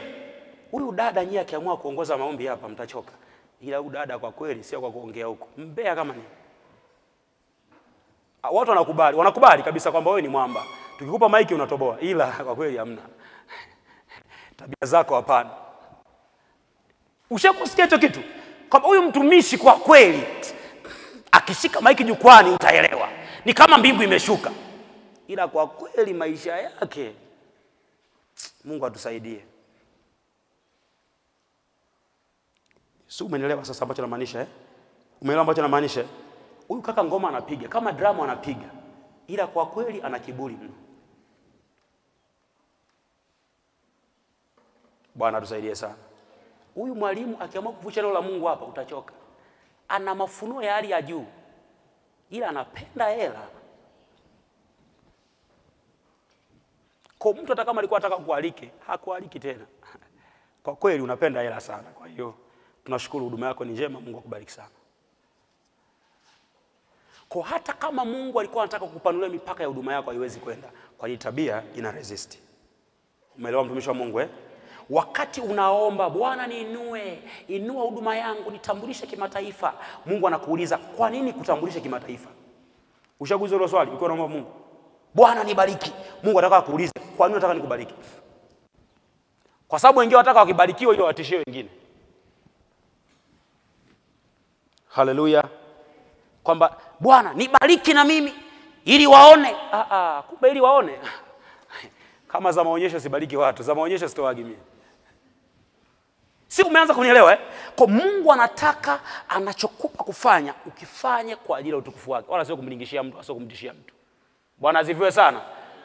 Huyu dada nyie akiamua kuongoza maombi hapa mtachoka. Ila huyu dada kwa kweli sio kwa kuongea huko. Mbea kama ni. Watu wanakubali kabisa kwamba wewe ni mwamba. Tukikupa maiki unatoboa, ila kwa kweli hamna. Tabia zako hapana. Ushakusikia hicho kitu? Kwamba huyu mtumishi kwa kweli akishika maiki jukwani utaelewa. Ni kama mbingu imeshuka. Ila kwa kweli maisha yake, Mungu atusaidie. Sio, umeelewa sasa ambacho namaanisha Umeelewa ambacho namaanisha? Huyu kaka ngoma anapiga, kama drama anapiga. Ila kwa kweli ana kiburi mno. Bwana tusaidie sana. Huyu mwalimu akiamua kufundisha neno la Mungu hapa utachoka. Ana mafunuo ya hali ya juu. Ila anapenda hela. Kwa mtu hata kama alikuwa anataka kualike, hakualiki tena. Kwa kweli unapenda hela sana. Kwa hiyo tunashukuru, huduma yako ni njema, Mungu akubariki sana. Kwa hata kama Mungu alikuwa anataka kukupanulia mipaka ya huduma yako haiwezi kwenda, kwa hiyo tabia ina resist. Umeelewa mtumishi wa Mungu Wakati unaomba Bwana inua huduma yangu, nitambulishe kimataifa, Mungu anakuuliza kwa nini kutambulisha kimataifa? Ushaguza hilo swali ukiwa unaomba Mungu, Bwana nibariki. Mungu anataka kuuliza kwa nini unataka nikubariki? Kwa sababu wengine wanataka wakibarikiwa ili watishie wengine. Haleluya. Kwamba Bwana nibariki na mimi ili waone. Kumbe ili waone. Kama za maonyesho sibariki watu, za maonyesho sitoagi mimi. Si umeanza kunielewa Kwa Mungu anataka anachokupa kufanya ukifanye kwa ajili ya utukufu wake, wala sio kumlingishia mtu, sio kumtishia mtu. Bwana asifiwe sana.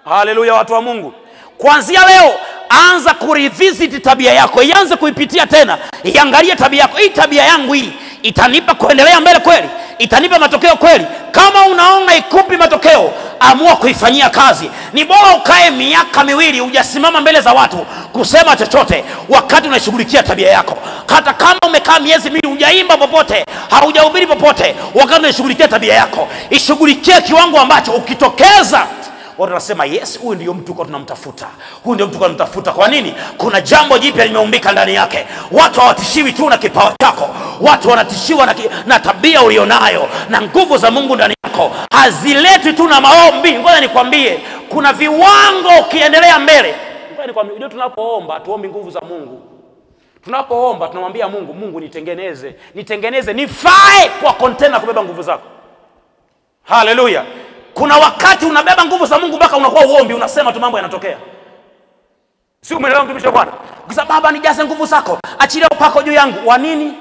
Haleluya watu wa Mungu. Kuanzia leo anza kurevisit tabia yako, ianze kuipitia tena. Iangalie tabia yako. Hii tabia yangu hii itanipa kuendelea mbele kweli? Itanipa matokeo kweli? Kama unaona ikupi matokeo, amua kuifanyia kazi. Ni bora ukae miaka miwili hujasimama mbele za watu kusema chochote wakati unashughulikia tabia yako. Hata kama umekaa miezi miwili hujaimba popote, haujahubiri popote, wakati unashughulikia tabia yako, ishughulikie kiwango ambacho ukitokeza watu wanasema yes, huyu ndio mtu kwa tunamtafuta. Huyu ndio mtu kwa tunamtafuta. Kwa nini? Kuna jambo jipya limeumbika ndani yake. Watu hawatishiwi tu na kipawa chako. Watu wanatishiwa na tabia ulionayo, na nguvu za Mungu ndani yako. Haziletwi tu na maombi. Ngoja nikwambie, kuna viwango ukiendelea mbele. Ngoja nikwambie, ndio tunapoomba tuombe nguvu za Mungu. Tunapoomba tunamwambia Mungu, Mungu nitengeneze nifae kwa container kubeba nguvu zako. Haleluya. Kuna wakati unabeba nguvu za Mungu mpaka unakuwa uombi, unasema tu mambo yanatokea. Si umeelewa mtumishi wa Bwana? Ukisema Baba nijaze nguvu zako, achilia upako juu yangu. Wa nini?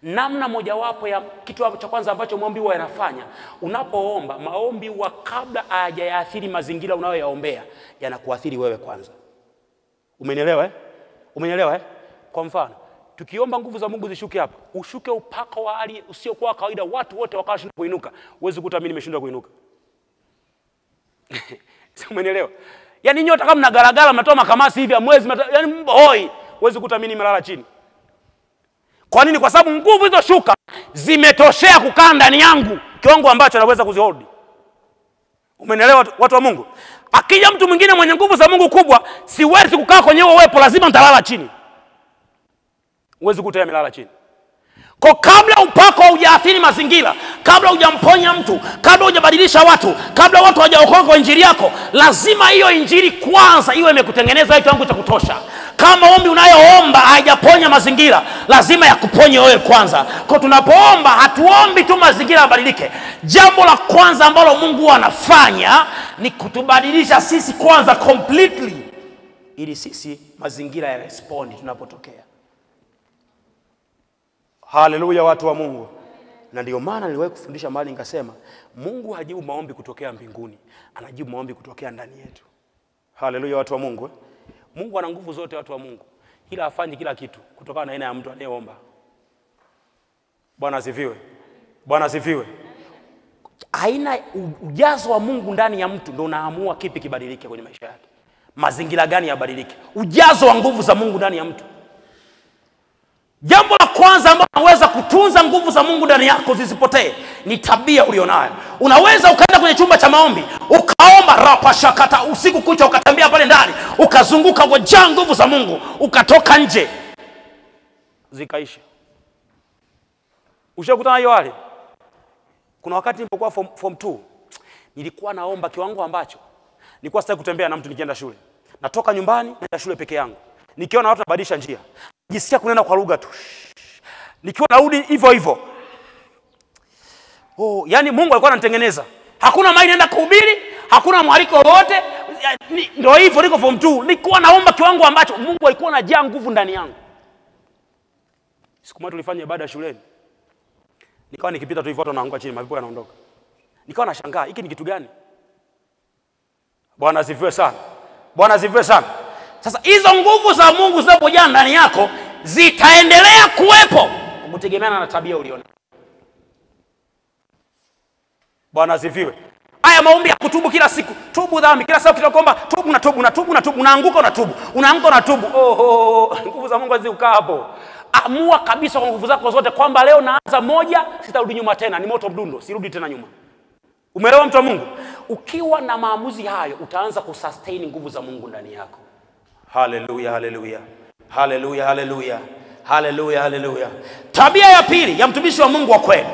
Namna mojawapo ya kitu cha kwanza ambacho maombi huwa yanafanya, unapoomba, maombi huwa kabla hayajaathiri mazingira unayoyaombea, yanakuathiri wewe kwanza. Umenielewa Umenielewa Kwa mfano, tukiomba nguvu za Mungu zishuke hapa, ushuke upako wa hali usiokuwa kawaida, watu wote wakashindwa kuinuka. Uweze kukuta mimi nimeshindwa kuinuka. Umenielewa? Yaani nyota kama mnagaragara mnatoa makamasi hivi mwezi, yaani hoi, uweze kukuta mimi nimelala chini. Kwa nini? Kwa sababu nguvu hizo shuka zimetoshea kukaa ndani yangu kiwango ambacho naweza kuzihold. Umenielewa watu wa Mungu? Akija mtu mwingine mwenye nguvu za Mungu kubwa, siwezi kukaa kwenye huo uwepo, lazima nitalala chini. Uwezi kuta yamelala chini. Kwa kabla upako hujaathiri mazingira, kabla hujamponya mtu, kabla hujabadilisha watu, kabla watu hawajaokoka kwa injili yako, lazima hiyo injili kwanza iwe imekutengeneza kitu changu cha kutosha. Kama ombi unayoomba haijaponya mazingira, lazima yakuponye wewe kwanza. Kwa tunapoomba hatuombi tu mazingira yabadilike. Jambo la kwanza ambalo Mungu anafanya ni kutubadilisha sisi kwanza completely, ili sisi mazingira ya respond tunapotokea. Haleluya watu wa Mungu. Na ndio maana niliwahi kufundisha mahali nikasema Mungu hajibu maombi kutokea mbinguni, anajibu maombi kutokea ndani yetu. Haleluya watu wa Mungu. Mungu ana nguvu zote watu wa Mungu, ila afanye kila kitu kutokana na aina ya mtu anayeomba. Bwana asifiwe. Bwana asifiwe. Aina ujazo wa Mungu ndani ya mtu ndio unaamua kipi kibadilike kwenye maisha yake. Mazingira gani yabadilike? Ujazo wa nguvu za Mungu ndani ya mtu. Jambo la kwanza ambalo unaweza kutunza nguvu za Mungu ndani yako zisipotee ni tabia ulionayo. Unaweza ukaenda kwenye chumba cha maombi, ukaomba rapashakata usiku kucha, ukatembea pale ndani, ukazunguka kwa nguvu za Mungu, ukatoka nje zikaisha. Ushakutana hiyo hali? Kuna wakati nilipokuwa form 2, nilikuwa naomba kiwango ambacho nilikuwa sitaki kutembea na mtu nikienda shule. Natoka nyumbani naenda shule peke yangu. Nikiona watu wanabadilisha njia, jisikia kunena kwa lugha tu. Nikiwa narudi hivyo hivyo. Yani Mungu alikuwa ananitengeneza. Hakuna mahali naenda kuhubiri, hakuna mwaliko wote. Ndio hivyo niko form 2. Nilikuwa naomba kiwango ambacho Mungu alikuwa anajaa nguvu ndani yangu. Siku moja tulifanya ibada shuleni. Nikawa nikipita tu hivyo watu wanaanguka chini, mapepo yanaondoka. Nikawa nashangaa, hiki ni kitu gani? Bwana asifiwe sana. Bwana asifiwe sana. Sasa hizo nguvu za Mungu zinapojaa ndani yako zitaendelea kuwepo kutegemeana na tabia uliona. Bwana asifiwe. Haya maombi ya kutubu kila siku, tubu dhambi kila siku, kitakomba tubu na tubu na tubu na tubu, unaanguka unatubu, unaanguka unatubu. Nguvu za Mungu hazikaa hapo. Amua kabisa kwa nguvu zako zote kwamba leo naanza moja, sitarudi nyuma tena, ni moto mdundo, sirudi tena nyuma. Umeelewa mtu wa Mungu? Ukiwa na maamuzi hayo utaanza kusustain nguvu za Mungu ndani yako. Haleluya, haleluya. Haleluya, haleluya. Haleluya, haleluya. Tabia ya pili ya mtumishi wa Mungu wa kweli,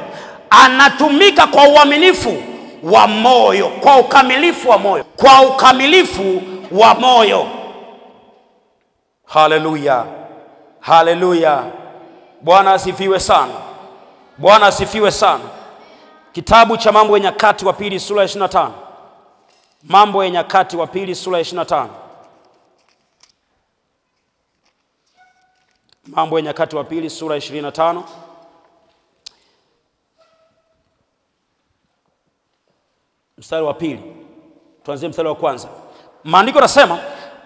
anatumika kwa uaminifu wa moyo, kwa ukamilifu wa moyo, kwa ukamilifu wa moyo. Haleluya. Haleluya. Bwana asifiwe sana. Bwana asifiwe sana. Kitabu cha Mambo ya Nyakati wa Pili sura ya 25. Mambo ya Nyakati wa Pili sura ya 25. Mambo ya Nyakati wa Pili sura ya 25. Mstari wa pili. Tuanzie mstari wa kwanza. Maandiko yanasema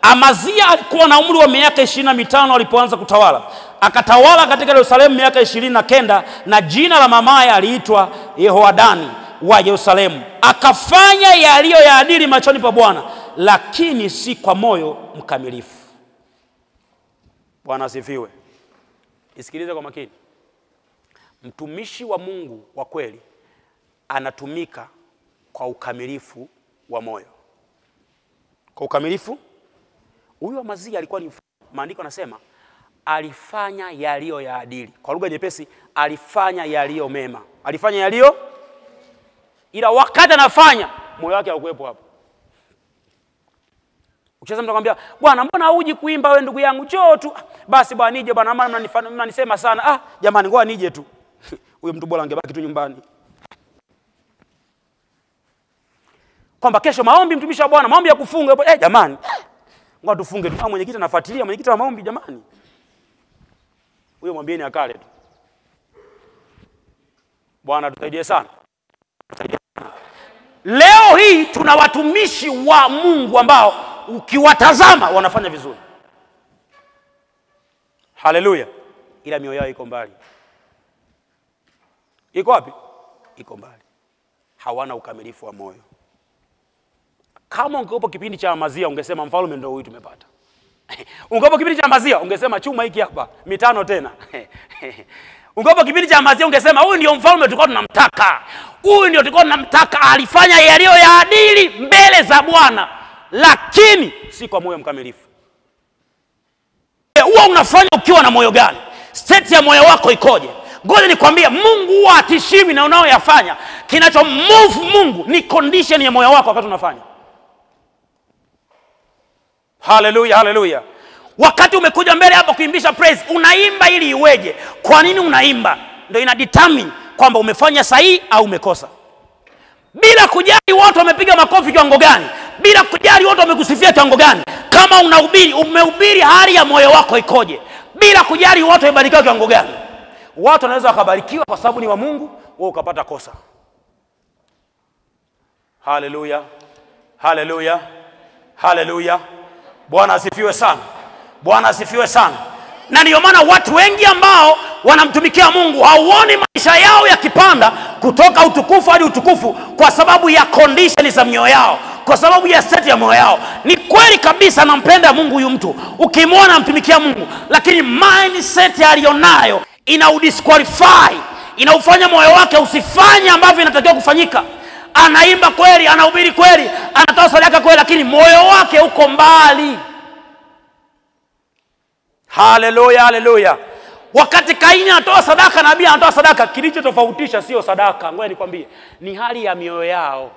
Amazia alikuwa na umri wa miaka 25 alipoanza kutawala. Akatawala katika Yerusalemu miaka 29 na jina la mamaye aliitwa Yehoadani wa Yerusalemu. Akafanya yaliyo ya adili machoni pa Bwana, lakini si kwa moyo mkamilifu. Bwana asifiwe. Isikilize kwa makini. Mtumishi wa Mungu wa kweli anatumika kwa ukamilifu wa moyo. Kwa ukamilifu. Huyu Amazia alikuwa ni, maandiko yanasema alifanya yaliyo ya adili. Kwa lugha nyepesi, alifanya yaliyo mema. Alifanya yaliyo, ila wakati anafanya moyo wake haukuwepo hapo. Ukisema mtu akwambia, "Bwana, mbona huji kuimba wewe ndugu yangu? Njoo tu." "Basi bwana nije bwana, maana mnanisema sana." Jamani ngoja nije tu." Huyo mtu bora angebaki tu nyumbani. Kwamba kesho maombi mtumishi wa Bwana, maombi ya kufunga. Jamani, ngoja tufunge tu. Mwenyekiti anafuatilia, mwenyekiti wa maombi jamani. Huyo mwambieni akale tu. Bwana tusaidie sana. Leo hii tuna watumishi wa Mungu ambao ukiwatazama wanafanya vizuri. Haleluya. Ila mioyo yao iko mbali. Iko wapi? Iko mbali. Hawana ukamilifu wa moyo. Kama ungekuwa kipindi cha Amazia ungesema mfalme ndio huyu tumepata. Ungekuwa kipindi cha Amazia ungesema chuma hiki hapa 5 tena. Ungekuwa kipindi cha Amazia ungesema huyu ndio mfalme tulikuwa tunamtaka. Huyu ndio tulikuwa tunamtaka, alifanya yaliyo ya adili mbele za Bwana, lakini si kwa moyo mkamilifu. Huwa unafanya ukiwa na moyo gani? State ya moyo wako ikoje? Ngoja nikwambie, Mungu huwa atishimi na unaoyafanya. Kinacho move Mungu ni condition ya moyo wako wakati unafanya. Haleluya, haleluya. Wakati umekuja mbele hapa kuimbisha praise, unaimba ili iweje? Kwa nini unaimba? Ndio ina determine kwamba umefanya sahihi au umekosa. Bila kujali watu wamepiga makofi kiwango gani, bila kujali watu wamekusifia kiwango gani, kama unahubiri, umehubiri hali ya moyo wako ikoje, bila kujali watu wamebarikiwa kiwango gani. Watu wanaweza wakabarikiwa kwa sababu ni wa Mungu, wewe ukapata kosa. Haleluya, haleluya, haleluya. Bwana asifiwe sana, Bwana asifiwe sana. Na ndio maana watu wengi ambao wanamtumikia Mungu hauoni maisha yao yakipanda kutoka utukufu hadi utukufu, kwa sababu ya condition za mioyo yao, kwa sababu ya state ya moyo yao. Ni kweli kabisa nampenda Mungu huyu mtu, ukimwona mtumikia Mungu, lakini mindset alionayo ina udisqualify, inaufanya moyo wake usifanye ambavyo inatakiwa kufanyika. Anaimba kweli, anahubiri kweli, anatoa sadaka kweli, lakini moyo wake uko mbali. Haleluya, haleluya. Wakati Kaini anatoa sadaka, nabii anatoa sadaka, kilichotofautisha sio sadaka, ngoja nikwambie, ni hali ya mioyo yao.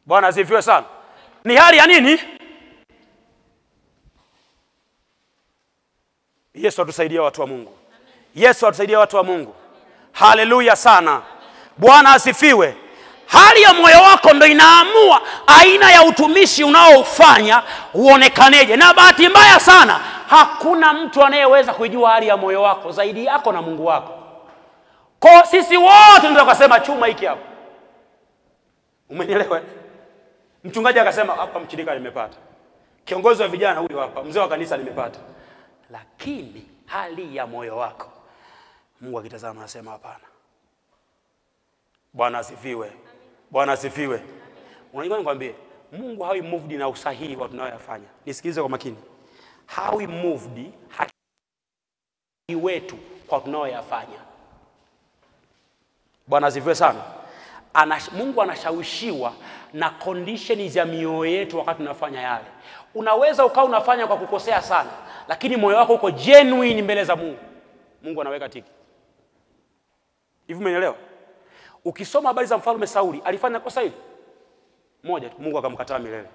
Bwana asifiwe sana. Ni hali ya nini? Yesu atusaidie watu wa Mungu. Yesu atusaidie watu wa Mungu. Haleluya sana. Bwana asifiwe. Hali ya moyo wako ndio inaamua aina ya utumishi unaofanya uonekaneje. Na bahati mbaya sana, hakuna mtu anayeweza kujua hali ya moyo wako zaidi yako na Mungu wako. Kwa sisi wote tunataka kusema chuma hiki hapo. Umenielewa? Mchungaji akasema hapa mchirika nimepata. Kiongozi wa vijana huyu hapa, mzee wa kanisa nimepata. Lakini hali ya moyo wako, Mungu akitazama anasema hapana. Bwana asifiwe. Bwana asifiwe. Unajua nikwambie, Mungu hawi moved na usahihi wa tunayoyafanya. Nisikilize kwa makini. Hawi moved haki wetu kwa tunayoyafanya. Bwana asifiwe sana. Mungu anashawishiwa na conditions ya mioyo yetu wakati tunafanya yale. Unaweza ukawa unafanya kwa kukosea sana, lakini moyo wako uko genuine mbele za Mungu. Mungu anaweka tiki. Hivi umeelewa? Ukisoma habari za mfalme Sauli, alifanya kosa hili moja tu, Mungu akamkataa milele.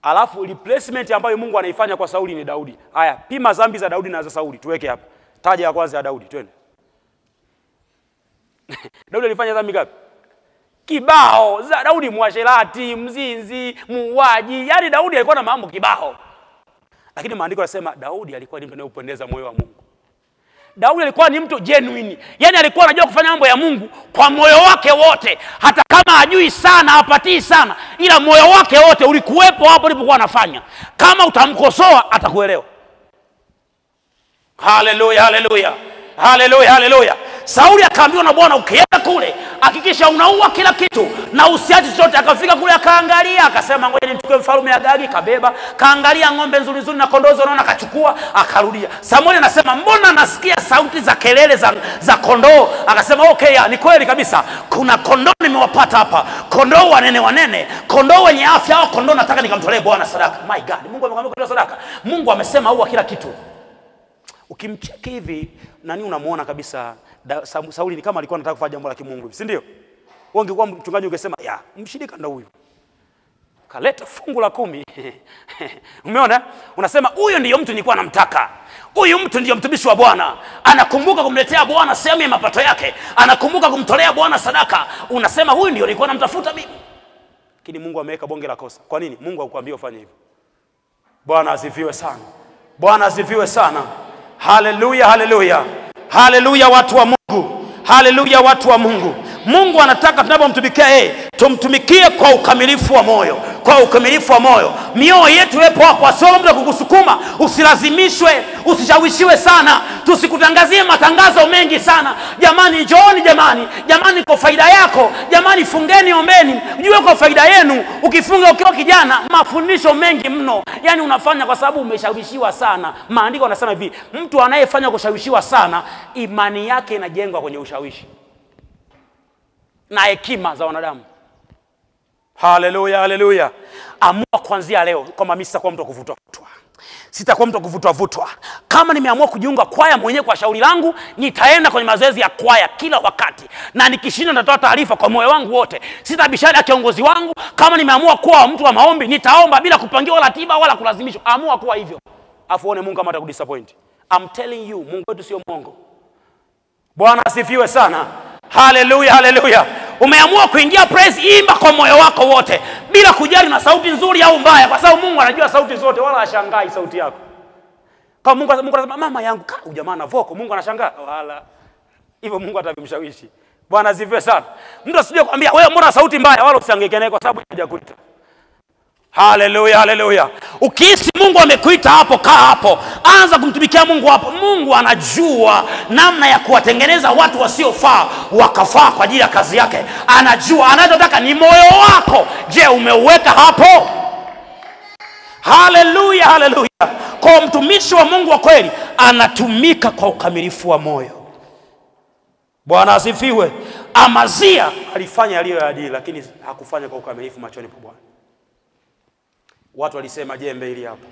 Alafu replacement ambayo Mungu anaifanya kwa Sauli ni Daudi. Haya, pima dhambi za Daudi na za Sauli, tuweke hapa. Taja ya kwanza ya Daudi, twende. Daudi alifanya dhambi ngapi? Kibao. Za Daudi mwasherati, mzinzi, muuaji. Yaani Daudi alikuwa na mambo kibao. Lakini maandiko yanasema Daudi alikuwa ni mtu anayependeza moyo wa Mungu. Daudi alikuwa ni mtu genuine. Yaani alikuwa anajua kufanya mambo ya Mungu kwa moyo wake wote. Hata kama hajui sana, hapatii sana, ila moyo wake wote ulikuwepo hapo alipokuwa anafanya. Kama utamkosoa atakuelewa. Haleluya, haleluya. Haleluya, haleluya. Sauli akaambiwa na Bwana, ukienda kule hakikisha unaua kila kitu na usiache chochote. Akafika kule akaangalia, akasema ngoja nimchukue mfalme Agagi, kabeba, kaangalia ng'ombe nzuri nzuri na kondoo zinaona, akachukua, akarudia. Samuel anasema mbona nasikia sauti za kelele za kondoo? Akasema okay, ni kweli kabisa, kuna kondoo nimewapata hapa, kondoo wanene, kondoo wenye afya, au kondoo nataka nikamtolee Bwana sadaka. My God, Mungu amemwambia kutoa sadaka. Mungu amesema ua kila kitu. Ukimcheki hivi nani unamuona kabisa Sauli ni kama alikuwa anataka kufanya jambo la kimungu hivi, si ndio? Wewe ungekuwa mchungaji ungesema ya mshirika ndo huyu, kaleta fungu la 10. Umeona? Unasema huyu ndiyo mtu nilikuwa namtaka. Huyu mtu ndiyo mtumishi wa Bwana. Anakumbuka kumletea Bwana sehemu ya mapato yake. Anakumbuka kumtolea Bwana sadaka. Unasema huyu ndiyo nilikuwa namtafuta mimi. Lakini Mungu ameweka bonge la kosa. Kwa nini? Mungu hakuambia ufanye hivyo. Bwana asifiwe sana. Bwana asifiwe sana. Haleluya, haleluya. Haleluya watu wa Mungu. Haleluya watu wa Mungu. Mungu anataka tunapomtumikia tumtumikie kwa ukamilifu wa moyo. Kwa ukamilifu wa moyo. Mioyo yetu iwepo hapo, asiwe mtu kukusukuma, usilazimishwe, usishawishiwe sana. Tusikutangazie matangazo mengi sana. Jamani njooni, jamani kwa faida yako, jamani fungeni, ombeni, ujue kwa faida yenu. Ukifunga ukiwa kijana, mafundisho mengi mno. Yaani unafanya kwa sababu umeshawishiwa sana. Maandiko yanasema hivi, mtu anayefanya kushawishiwa sana, imani yake inajengwa kwenye ushawishi na hekima za wanadamu. Haleluya, haleluya. Amua kuanzia leo kwamba mimi sitakuwa mtu wa kuvutwa. Sitakuwa mtu kuvutwa. Kama nimeamua kujiunga kwaya mwenyewe kwa shauri langu, nitaenda kwenye mazoezi ya kwaya kila wakati. Na nikishinda nitatoa taarifa kwa moyo wangu wote. Sitabishana na kiongozi wangu. Kama nimeamua kuwa mtu wa maombi, nitaomba bila kupangiwa ratiba wala kulazimishwa. Amua kuwa hivyo. Afu uone Mungu kama atakudisappoint. I'm telling you, Mungu wetu sio mwongo. Bwana asifiwe sana. Haleluya, haleluya. Umeamua kuingia praise, imba kwa moyo wako wote bila kujali na sauti nzuri au mbaya, kwa sababu Mungu anajua sauti zote, wala hashangai sauti yako. Kama Mungu anasema mama yangu jamaa na voko, Mungu anashangaa wala hivyo, Mungu atamshawishi. Bwana asifiwe sana. Mtu asije kuambia wewe mbona sauti mbaya, wala usihangaike naye kwa sababu hajakuita. Haleluya, haleluya. Ukihisi Mungu amekuita hapo, kaa hapo. Anza kumtumikia Mungu hapo. Mungu anajua namna ya kuwatengeneza watu wasiofaa wakafaa kwa ajili ya kazi yake. Anajua, anachotaka ni moyo wako. Je, umeuweka hapo? Haleluya, haleluya. Kwa mtumishi wa Mungu wa kweli anatumika kwa ukamilifu wa moyo. Bwana asifiwe. Amazia alifanya yaliyo ya adili, lakini hakufanya kwa ukamilifu machoni pa Bwana. Watu walisema jembe hili hapo,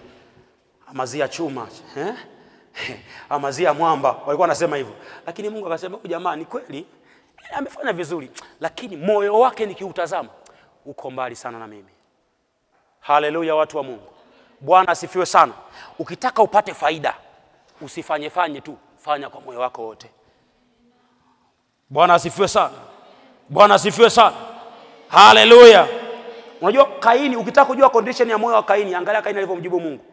Amazia chuma, Amazia mwamba, walikuwa wanasema hivyo. Lakini Mungu akasema huyu jamaa ni kweli amefanya vizuri, lakini moyo wake nikiutazama uko mbali sana na mimi. Haleluya, watu wa Mungu. Bwana asifiwe sana. Ukitaka upate faida, usifanye tu, fanya kwa moyo wako wote. Bwana asifiwe sana. Bwana asifiwe sana. Haleluya. Unajua Kaini, ukitaka kujua condition ya moyo wa Kaini, angalia Kaini alivyomjibu Mungu.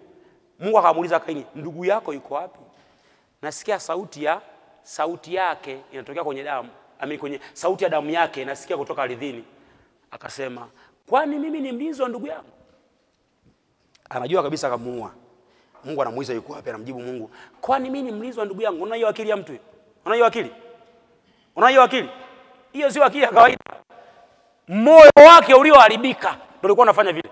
Mungu akamuuliza Kaini, ndugu yako yuko wapi? Nasikia sauti yake inatokea kwenye damu. Kwenye sauti ya damu yake nasikia kutoka ardhini. Akasema, kwani mimi ni mlinzi wa ndugu yangu? Anajua kabisa akamuua. Mungu anamuuliza yuko wapi, anamjibu Mungu, kwani mimi ni mlinzi wa ndugu yangu? Unaona hiyo akili ya mtu hiyo? Unaona hiyo akili? Unaona hiyo akili? Hiyo sio akili ya kawaida. Moyo wake ulioharibika ndio alikuwa anafanya vile.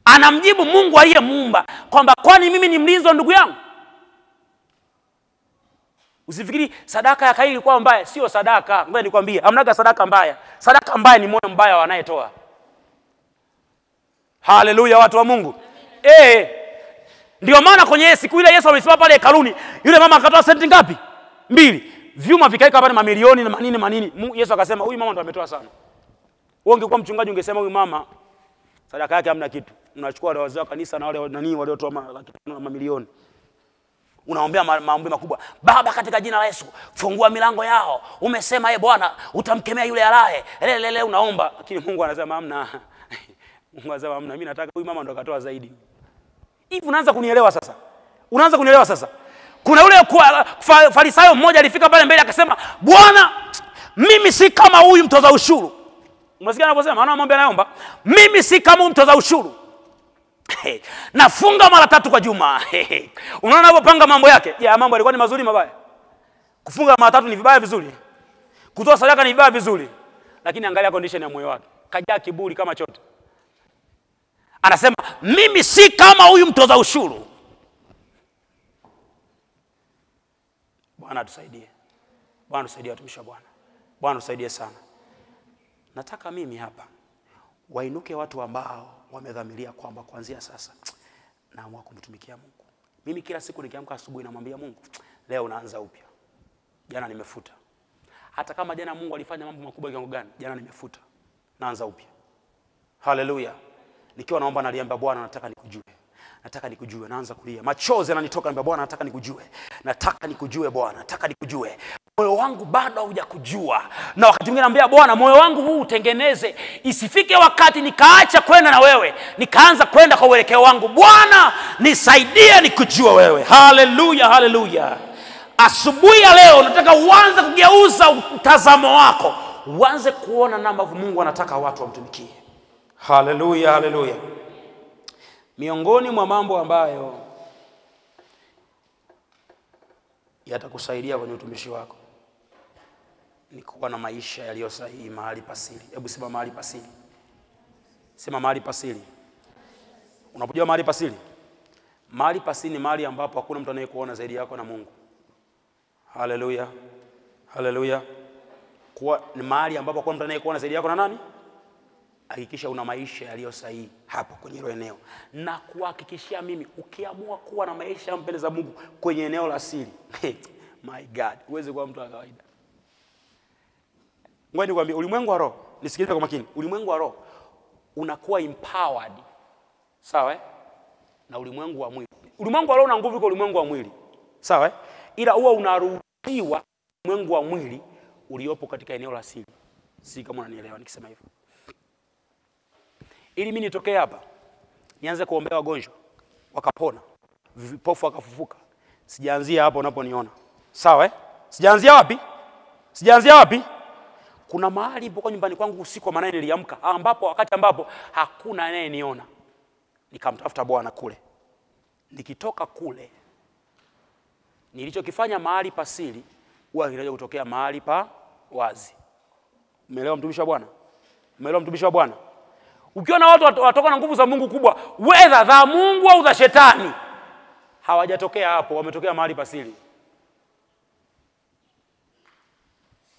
Anamjibu Mungu aliyemuumba kwamba kwani mimi ni mlinzi wa ndugu yangu? Usifikiri sadaka ya Kaini ilikuwa mbaya, sio sadaka. Ngoja nikwambie, hamnaga sadaka mbaya. Sadaka mbaya ni moyo mbaya wa anayetoa. Haleluya, watu wa Mungu. Ndio maana kwenye siku ile Yesu alisimama pale hekaluni, yule mama akatoa senti ngapi? 2. Vyuma vikaika pale mamilioni na manini. Yesu akasema huyu mama ndo ametoa sana. Wewe ungekuwa mchungaji ungesema huyu mama sadaka yake hamna kitu. Unachukua wazee wa kanisa na wale waliotoa mamilioni. Unaombea maombi makubwa. Baba, katika jina la Yesu, fungua milango yao. Umesema Bwana utamkemea yule alaye. Lele unaomba, lakini Mungu anasema hamna. Mungu anasema hamna. Mimi nataka huyu mama ndo akatoa zaidi. Hivi unaanza kunielewa sasa? Unaanza kunielewa sasa? Kuna yule Farisayo mmoja alifika pale mbele akasema, Bwana, mimi si kama huyu mtoza ushuru. Umesikia anaposema? Anaomba anaomba, mimi si kama huyu mtoza ushuru. Nafunga mara 3 kwa juma. Unaona anapopanga mambo yake? Ya mambo yalikuwa ni mazuri mabaya? Kufunga mara 3 ni vibaya vizuri? Kutoa sadaka ni vibaya vizuri? Lakini angalia condition ya moyo wake. Kajaa kiburi kama chote. Anasema, mimi si kama huyu mtoza ushuru. Bwana tusaidie. Bwana tusaidie watumishi wa Bwana. Bwana tusaidie sana. Nataka mimi hapa wainuke watu ambao wamedhamiria kwamba kuanzia sasa naamua kumtumikia Mungu. Mimi kila siku nikiamka asubuhi namwambia Mungu, leo naanza upya. Jana nimefuta. Hata kama jana Mungu alifanya mambo makubwa kiwango gani, jana nimefuta. Naanza upya. Haleluya. Nikiwa naomba naliambia Bwana, nataka nikujue. Nataka nikujue. Naanza kulia. Machozi yananitoka, naambia Bwana, nataka nikujue. Nataka nikujue Bwana, nataka nikujue. Moyo wangu bado hujakujua. Na wakati mwingine naambia Bwana, moyo wangu huu utengeneze. Isifike wakati nikaacha kwenda na wewe, nikaanza kwenda kwa uelekeo wangu. Bwana, nisaidie nikujue wewe. Haleluya, haleluya. Asubuhi ya leo nataka uanze kugeuza mtazamo wako. Uanze kuona namna Mungu anataka watu wamtumikie. Haleluya, haleluya. Miongoni mwa mambo ambayo yatakusaidia kwenye utumishi wako ni kuwa na maisha yaliyo sahihi mahali pasiri. Hebu sema mahali pasiri. Sema mahali pasiri. Unapojua mahali pasiri? Mahali pasiri ni mahali ambapo hakuna mtu anayekuona zaidi yako na Mungu. Haleluya. Haleluya. Kwa ni mahali ambapo hakuna mtu anayekuona zaidi yako na nani? hakikisha una maisha yaliyo sahihi hapo kwenye hilo eneo. Na kuhakikishia mimi, ukiamua kuwa na maisha yanayompendeza Mungu kwenye eneo la siri, my God, huwezi kuwa mtu wa kawaida. Ngoja nikwambie, ulimwengu wa roho, nisikilize kwa makini. Ulimwengu wa roho unakuwa empowered, sawa na ulimwengu wa mwili. Ulimwengu wa roho una nguvu kuliko ulimwengu wa mwili, sawa ila huwa unaruhusiwa ulimwengu wa mwili uliopo katika eneo la siri. Si kama unanielewa nikisema hivyo. Ili mimi nitokee hapa, nianze kuombea wagonjwa wakapona, vipofu wakafufuka, sijaanzia hapo unaponiona, sawa sijaanzia wapi? Sijaanzia wapi? Kuna mahali hapo nyumbani kwangu usiku wa manane niliamka, wakati ambapo hakuna anayeniona. Nikamtafuta Bwana kule. Nikitoka kule, nilichokifanya mahali pa siri huwa kinaje kutokea mahali pa wazi. Umeelewa mtumishi wa Bwana? Umeelewa mtumishi wa Bwana? Ukiona watu watoka na nguvu za Mungu kubwa, whether za Mungu au za shetani, hawajatokea hapo, wametokea mahali pa siri.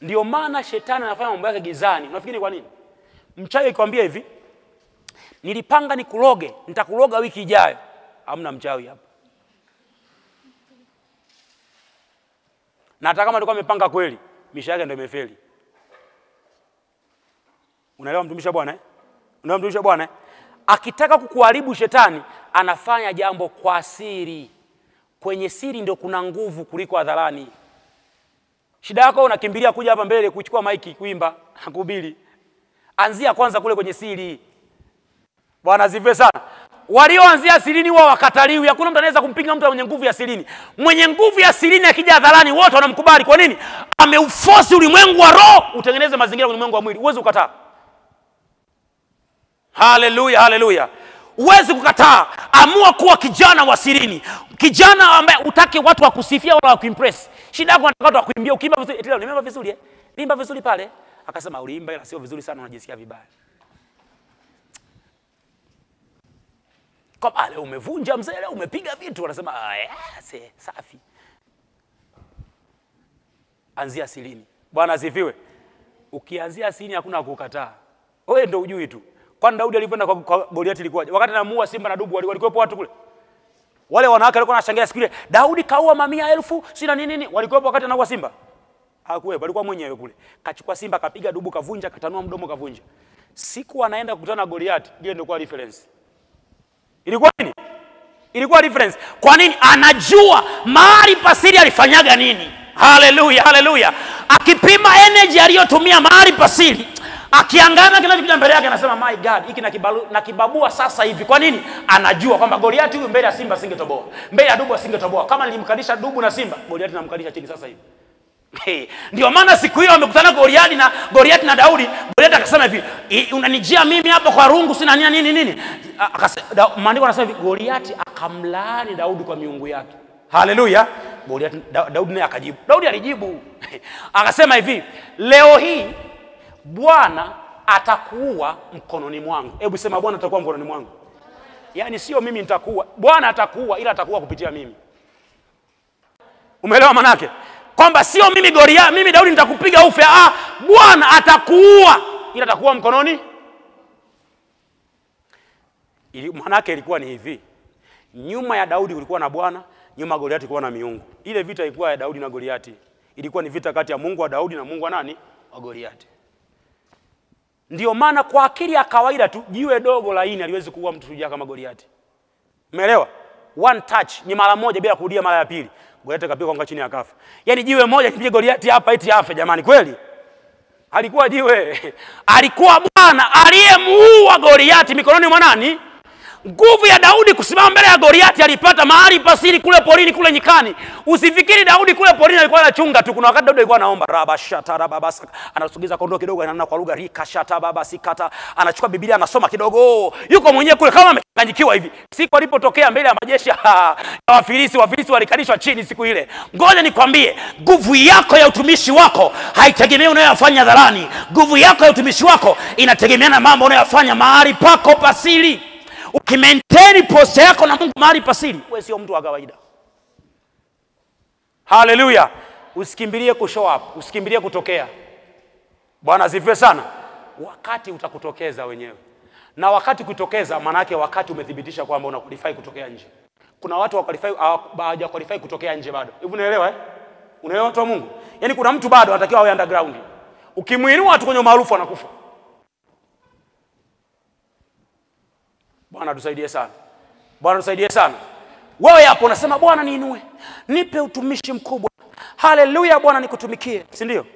Ndio maana shetani anafanya mambo yake gizani. Unafikiri kwa nini? Mchawi ikwambia hivi, nilipanga nikuloge, nitakuloga wiki ijayo. Hamna mchawi hapa. Na hata kama alikuwa amepanga kweli, misha yake ndio imefeli. Unaelewa mtumishi wa Bwana Unaelewa mtumishi wa Bwana Akitaka kukuharibu shetani, anafanya jambo kwa siri. Kwenye siri ndio kuna nguvu kuliko hadharani. Shida yako unakimbilia kuja hapa mbele kuchukua maiki kuimba, kuhubiri. Anzia kwanza kule kwenye siri. Bwana asifiwe sana. Walioanzia sirini wao wakataliwi. Hakuna mtu anaweza kumpinga mtu mwenye nguvu ya sirini. Mwenye nguvu ya sirini akija hadharani wote wanamkubali. Kwa nini? Ameuforce ulimwengu wa roho utengeneze mazingira kwenye ulimwengu wa mwili. Uwezi kukataa. Haleluya, haleluya. Uwezi kukataa. Amua kuwa kijana wa sirini. Kijana ambaye utaki watu wakusifia wala wakuimpress. Shida yako unataka watu wakuimbia, ukiimba vizuri, eti leo nimeimba vizuri Niimba vizuri pale. Akasema uliimba ila sio vizuri sana, unajisikia vibaya. Kama leo umevunja mzee, leo umepiga vitu, wanasema safi. Anzia sirini. Bwana asifiwe. Ukianzia sirini hakuna kukataa. Wewe ndio ujui tu. Kwani Daudi alipoenda kwa Goliathi ilikuwaje? Wakati anamuua simba na dubu walikuwepo watu kule. Wale wanawake walikuwa wanashangilia siku ile, Daudi kaua mamia elfu, sina nini. Walikuwepo wakati anaua simba? Hakuwepo, alikuwa mwenyewe kule. Kachukua simba, kapiga dubu, kavunja, katanua mdomo, kavunja. Siku anaenda kukutana na Goliathi, ile ndio kwa reference. Ilikuwa nini? Ilikuwa reference. Kwa nini? Anajua mahali pasiri alifanyaga nini. Haleluya, haleluya. Akipima energy aliyotumia mahali pasiri, akiangalia kinachokuja mbele yake anasema my God, hiki na kibabua sasa hivi. Kwa nini? Anajua kwamba Goliathi huyu mbele ya simba singetoboa, mbele ya dubu singetoboa. Kama nilimkalisha dubu na simba, Goliathi namkalisha chini sasa hivi. Ndio maana siku hiyo wamekutana Goliathi na Daudi. Goliathi akasema hivi, unanijia mimi hapo kwa rungu sina nini. Maandiko yanasema hivi, Goliathi akamlaani Daudi kwa miungu yake. Haleluya. Goliathi, Daudi naye akajibu. Daudi alijibu. Akasema hivi, leo hii Bwana atakuua mkononi mwangu. Hebu sema Bwana atakuwa mkononi mwangu. Yaani sio mimi nitakuua. Bwana atakuua, ila atakuwa kupitia mimi. Umeelewa maana yake? Kwamba sio mimi mimi Daudi nitakupiga ufe. Bwana atakuua, ila atakuwa mkononi. Maana yake ilikuwa ni hivi. Nyuma ya Daudi kulikuwa na Bwana, nyuma ya Goliathi kulikuwa na miungu. Ile vita ilikuwa ya Daudi na Goliathi. Ilikuwa ni vita kati ya Mungu wa Daudi na Mungu wa nani? Wa Goliathi. Ndio maana kwa akili ya kawaida tu, jiwe dogo laini aliwezi kuua mtu shujaa kama Goliathi. Umeelewa? One touch, ni mara moja bila kurudia mara ya pili. Goliathi kapiga kwa chini akafa. Yaani jiwe moja kipige Goliathi hapa eti afe, jamani kweli? Alikuwa jiwe. Alikuwa Bwana aliyemuua Goliathi mikononi mwa nani? Nguvu ya Daudi kusimama mbele ya Goliathi alipata mahali pasiri kule porini kule nyikani. Usifikiri Daudi kule porini alikuwa anachunga tu. Kuna wakati Daudi alikuwa anaomba rabashata rababasa, anasogeza kondoo kidogo, anaanza kwa lugha rikashata babasikata, anachukua Biblia anasoma kidogo. Yuko mwenyewe kule kama amechanganyikiwa hivi. Siku alipotokea mbele ya majeshi ya Wafilisti walikalishwa chini siku ile. Ngoja nikwambie, nguvu yako ya utumishi wako haitegemei unayofanya hadharani. Nguvu yako ya utumishi wako inategemea na mambo unayofanya mahali pako pasiri. Ukimaintain post yako na Mungu mahali pasiri, wewe sio mtu wa kawaida. Haleluya. Usikimbilie kushow up, usikimbilie kutokea. Bwana asifiwe sana. wakati utakutokeza wenyewe. Na wakati kutokeza maana yake wakati umethibitisha kwamba una qualify kutokea nje. Kuna watu hawaja qualify kutokea nje bado. Hivi unaelewa eh? Unaelewa watu wa Mungu? Yaani kuna mtu bado anatakiwa awe underground. Ukimuinua tu kwenye maarufu anakufa. Bwana tusaidie sana. Bwana tusaidie sana. Wewe hapo unasema Bwana niinue. Nipe utumishi mkubwa. Haleluya Bwana nikutumikie. Si ndio?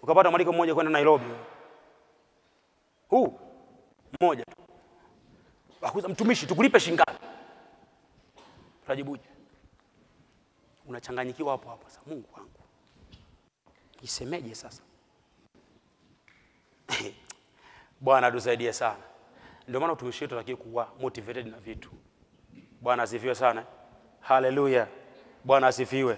Ukapata mwaliko mmoja kwenda Nairobi. Huu mmoja tu. Akuza mtumishi tukulipe shingapi? Utajibuje? Unachanganyikiwa hapo hapo. Sasa Mungu wangu. Isemeje sasa? Bwana tusaidie sana. Ndio maana utumishi wetu unatakiwa kuwa motivated na vitu. Bwana asifiwe sana. Haleluya. Bwana asifiwe.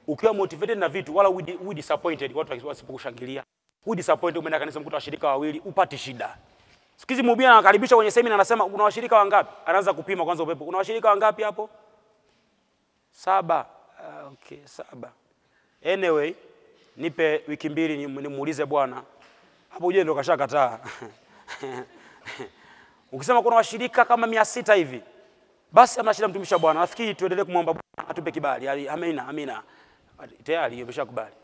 Ukiwa motivated na vitu wala we disappointed watu wasipokushangilia. We disappointed umeenda kanisa mkuta washirika wawili upate shida. Sikizi mhubiri anakaribisha kwenye semina anasema una washirika wangapi? Anaanza kupima kwanza upepo. Una washirika wangapi hapo? 7. Okay, 7. Anyway, nipe wiki 2 nimuulize Bwana. Hapo uje ndo kashakataa. Ukisema kuna washirika kama 600 hivi, basi hamna shida mtumishi wa Bwana. Nafikiri tuendelee kumwomba Bwana atupe kibali. Amina, amina. Tayari umeshakubali.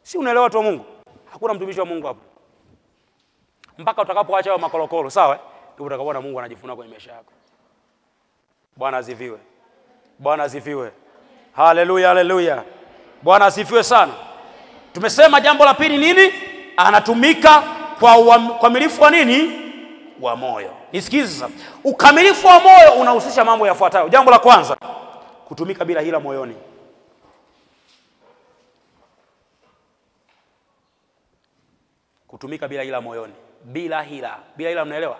Si unaelewa watu wa Mungu? Hakuna mtumishi wa Mungu hapo. Mpaka utakapoacha wa makolokolo, sawa? Ndio utakapoona Mungu anajifuna kwenye maisha yako. Bwana asifiwe. Bwana asifiwe. Haleluya, haleluya. Bwana asifiwe sana. Tumesema jambo la pili nini? Anatumika kwa ukamilifu wa nini? Wa moyo. Nisikize sasa. Ukamilifu wa moyo unahusisha mambo yafuatayo. Jambo la kwanza, kutumika bila hila moyoni. Kutumika bila hila moyoni. Bila hila. Bila hila mnaelewa?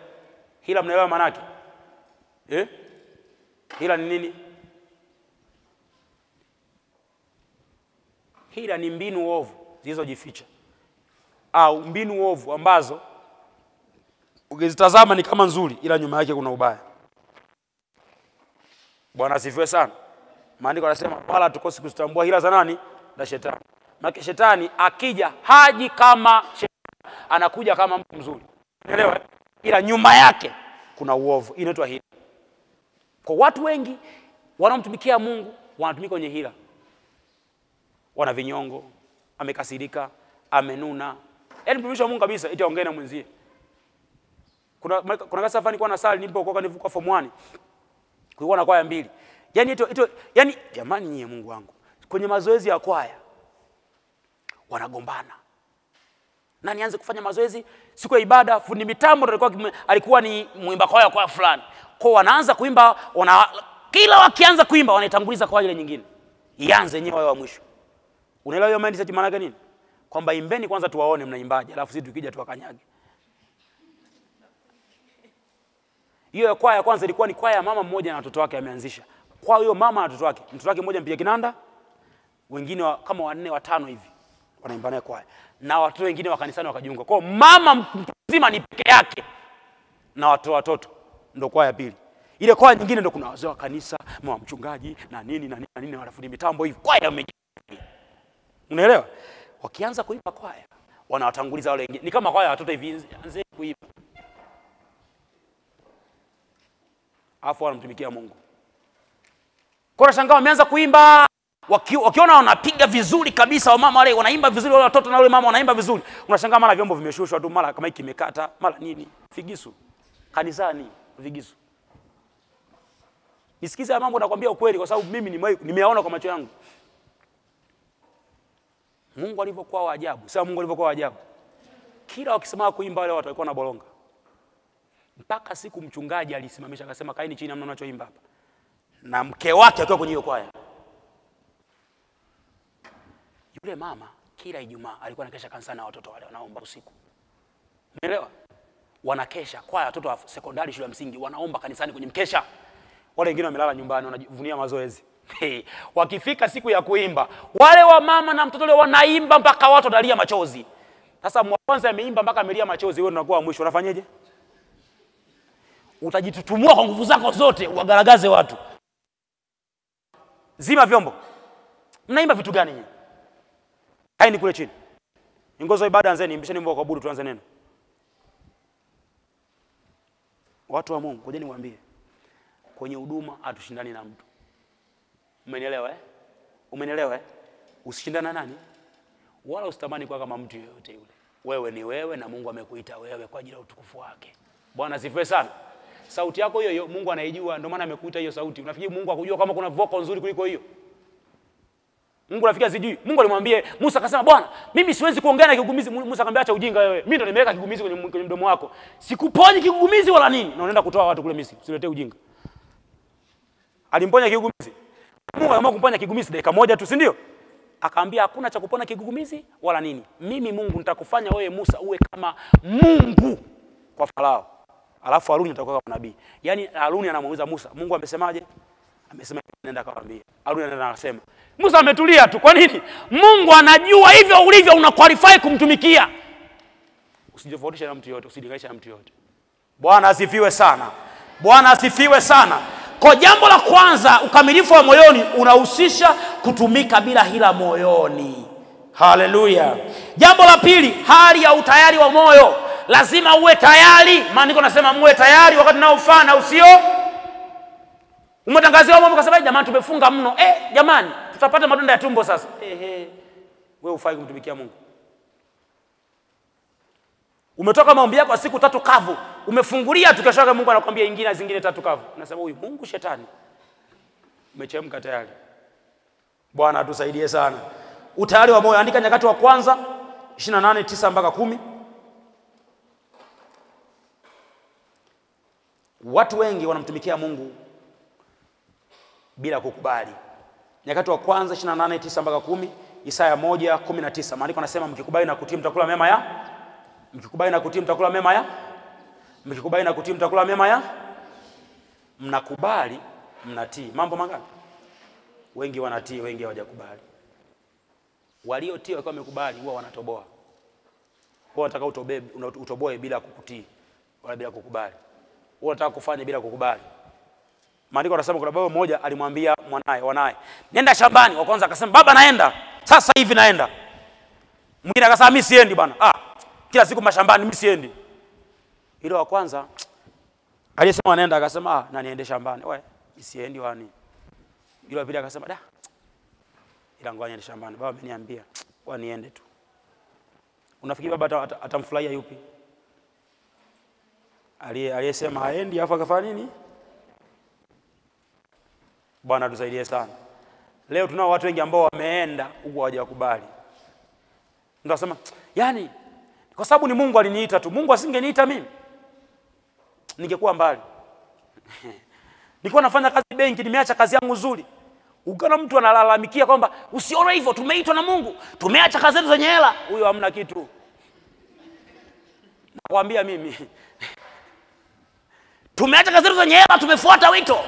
Hila mnaelewa maana yake? Hila ni nini? Hila ni mbinu ovu zilizojificha. Au mbinu ovu ambazo ukizitazama ni kama nzuri ila nyuma yake kuna ubaya. Bwana asifiwe sana. Maandiko yanasema wala tukosi kuzitambua hila za nani? Za shetani. Maana shetani akija haji kama shetani, anakuja kama mtu mzuri. Unaelewa? Ila nyuma yake kuna uovu. Inaitwa hila. Kwa watu wengi wanaomtumikia Mungu wanatumika kwenye hila. Wana vinyongo, amekasirika, amenuna. Yaani mtumishi wa Mungu kabisa eti aongee na mwenzie. Kuna kasa fani kwa na sali nilipokuwa nivuka form 1. Kulikuwa na kwaya 2. Yaani jamani nyie Mungu wangu. Kwenye mazoezi ya kwaya wanagombana. Na nianze kufanya mazoezi siku ya ibada, fundi mitambo alikuwa ni muimba kwaya fulani. Kwa wanaanza kuimba, kila wakianza kuimba wanaitanguliza kwa ile nyingine. Ianze yenyewe wa mwisho. Unaelewa hiyo mindset maana yake nini? Kwamba imbeni kwanza tuwaone mnaimbaje, alafu sisi tukija tuwakanyage. Hiyo kwaya kwanza ilikuwa ni kwaya mama mmoja na watoto wake ameanzisha. Kwa hiyo mama na watoto wake, mtoto wake mmoja mpiga kinanda, wengine kama 4 5 hivi wanaimba naye kwaya. Na watoto wengine wa kanisani wakajiunga. Kwa mama mzima ni peke yake na watoto ndio kwaya pili. Ile kwaya nyingine ndio kuna wazee wa kanisa, mama mchungaji na nini wanafundi mitambo hivi. Kwaya unaelewa? Wakianza kuimba kwaya, wanawatanguliza wale wengine. Ni kama kwaya watoto hivi anze kuimba. Afu wanamtumikia Mungu. Kwa nashangaa wameanza kuimba, wakiona wanapiga vizuri kabisa, wamama wale wanaimba vizuri, wale watoto na wale mama wanaimba vizuri. Unashangaa mara vyombo vimeshushwa tu, mara kama hiki kimekata, mara nini? Figisu. Kanisani vigisu. Nisikize ya mambo nakwambia ukweli kwa sababu mimi nimeyaona kwa macho yangu. Mungu alivyokuwa wa ajabu. Sasa Mungu alivyokuwa wa ajabu. Kila wakisema kuimba wale watu walikuwa na bolonga. Mpaka siku mchungaji alisimamisha akasema kaeni chini hamna mnachoimba hapa. Na mke wake akiwa kwenye hiyo kwaya. Yule mama kila Ijumaa alikuwa anakesha kanisani na watoto wale wanaomba usiku. Umeelewa? Wanakesha kwaya watoto wa sekondari shule ya msingi wanaomba kanisani kwenye mkesha. Wale wengine wamelala nyumbani wanajivunia mazoezi. Wakifika siku ya kuimba, wale wa mama na mtoto wale wanaimba mpaka watu wanalia machozi. Sasa mwanzo ameimba mpaka amelia machozi, wewe unakuwa mwisho unafanyaje? Utajitutumua kwa nguvu zako zote uwagaragaze watu. Zima vyombo. Mnaimba vitu gani nyinyi? Haini kule chini. Ngozo ibada anzeni, imbisheni Mungu kuabudu tuanze neno. Watu wa Mungu, ngoja niwaambie. Kwenye huduma hatushindani na mtu. Umenielewa eh? Umenielewa eh? Usishindana nani? Wala usitamani kwa kama mtu yeyote yule. Wewe ni wewe na Mungu amekuita wewe kwa ajili ya utukufu wake. Bwana asifiwe sana. Sauti yako hiyo hiyo Mungu anaijua, ndio maana amekuita hiyo sauti. Unafikiri Mungu akujua kama kuna vocal nzuri kuliko hiyo? Mungu anafikia sijui. Mungu alimwambia Musa akasema, "Bwana, mimi siwezi kuongea na kigugumizi." Musa akamwambia, "Acha ujinga wewe. Mimi ndo nimeweka kigugumizi kwenye mdomo wako. Sikuponyi kigugumizi wala nini. Na unaenda kutoa watu kule Misri. Usiletee ujinga." Alimponya kigugumizi. Mungu akaamua kumponya kigugumizi dakika moja tu, si ndio? Akaambia hakuna cha kupona kigugumizi wala nini. Mimi Mungu nitakufanya wewe Musa uwe kama Mungu kwa Farao. Alafu Haruni atakuwa kama nabii. Yaani Haruni anamuuliza Musa, Mungu amesemaje? Amesema nenda kawaambia. Haruni anaenda anasema, Musa ametulia tu. Kwa nini? Mungu anajua hivyo ulivyo una qualify kumtumikia. Usijifautishe na mtu yote, usilinganishe na mtu yote. Bwana asifiwe sana. Bwana asifiwe sana. Kwa jambo la kwanza, ukamilifu wa moyoni unahusisha kutumika bila hila moyoni. Haleluya. Jambo la pili, hali ya utayari wa moyo. Lazima uwe tayari. Maandiko nasema muwe tayari wakati unaofaa na usio. Umetangazia mambo kasema jamani tumefunga mno. Jamani tutapata madonda ya tumbo sasa. Wewe ufai kumtumikia Mungu. Umetoka maombi yako siku 3 kavu. Umefungulia tukashoka Mungu anakuambia ingine zingine 3 kavu. Unasema huyu Mungu shetani. Umechemka tayari. Bwana atusaidie sana. Utayari wa moyo, andika Nyakati wa kwanza 28:9 mpaka 10. Watu wengi wanamtumikia Mungu bila kukubali. Nyakati wa kwanza 28:9 mpaka 10, Isaya 1:19. Maandiko yanasema mkikubali na kutii mtakula mema ya. Mkikubali na kutii mtakula mema ya. Mkikubali na kutii mtakula mema ya. Mnakubali, mnatii. Mambo mangapi? Wengi wanatii, wengi hawajakubali. Waliotii wakiwa wamekubali huwa wanatoboa. Kwa unataka utoboe bila kukutii wala bila kukubali. Wewe unataka kufanya bila kukubali. Maandiko yanasema kuna baba mmoja alimwambia wanae, "Nenda shambani." Wa kwanza akasema, "Baba naenda. Sasa hivi naenda." Mwingine akasema, "Mimi siendi bwana. Kila siku mashambani mimi siendi." Ile wa kwanza aliyesema anaenda akasema, "Na niende shambani." Wewe, "Siendi wani." Ile wa pili akasema, "Da. Ila ngoja niende shambani. Baba ameniambia, kwa niende tu." Unafikiri baba atamfurahia yupi? Aliyesema haendi afa akafanya nini? Bwana tusaidie sana. Leo tunao watu wengi ambao wameenda huko hawajakubali. Ndio nasema, "Yaani kwa sababu ni Mungu aliniita tu. Mungu asingeniita mimi, ningekuwa mbali." Nilikuwa nafanya kazi benki, nimeacha kazi yangu nzuri. Ukana mtu analalamikia kwamba usione hivyo, tumeitwa na Mungu, tumeacha kazi zetu zenye hela. Huyo hamna kitu. Nakwambia mimi. Tumeacha kazi zetu zenye hela, tumefuata wito.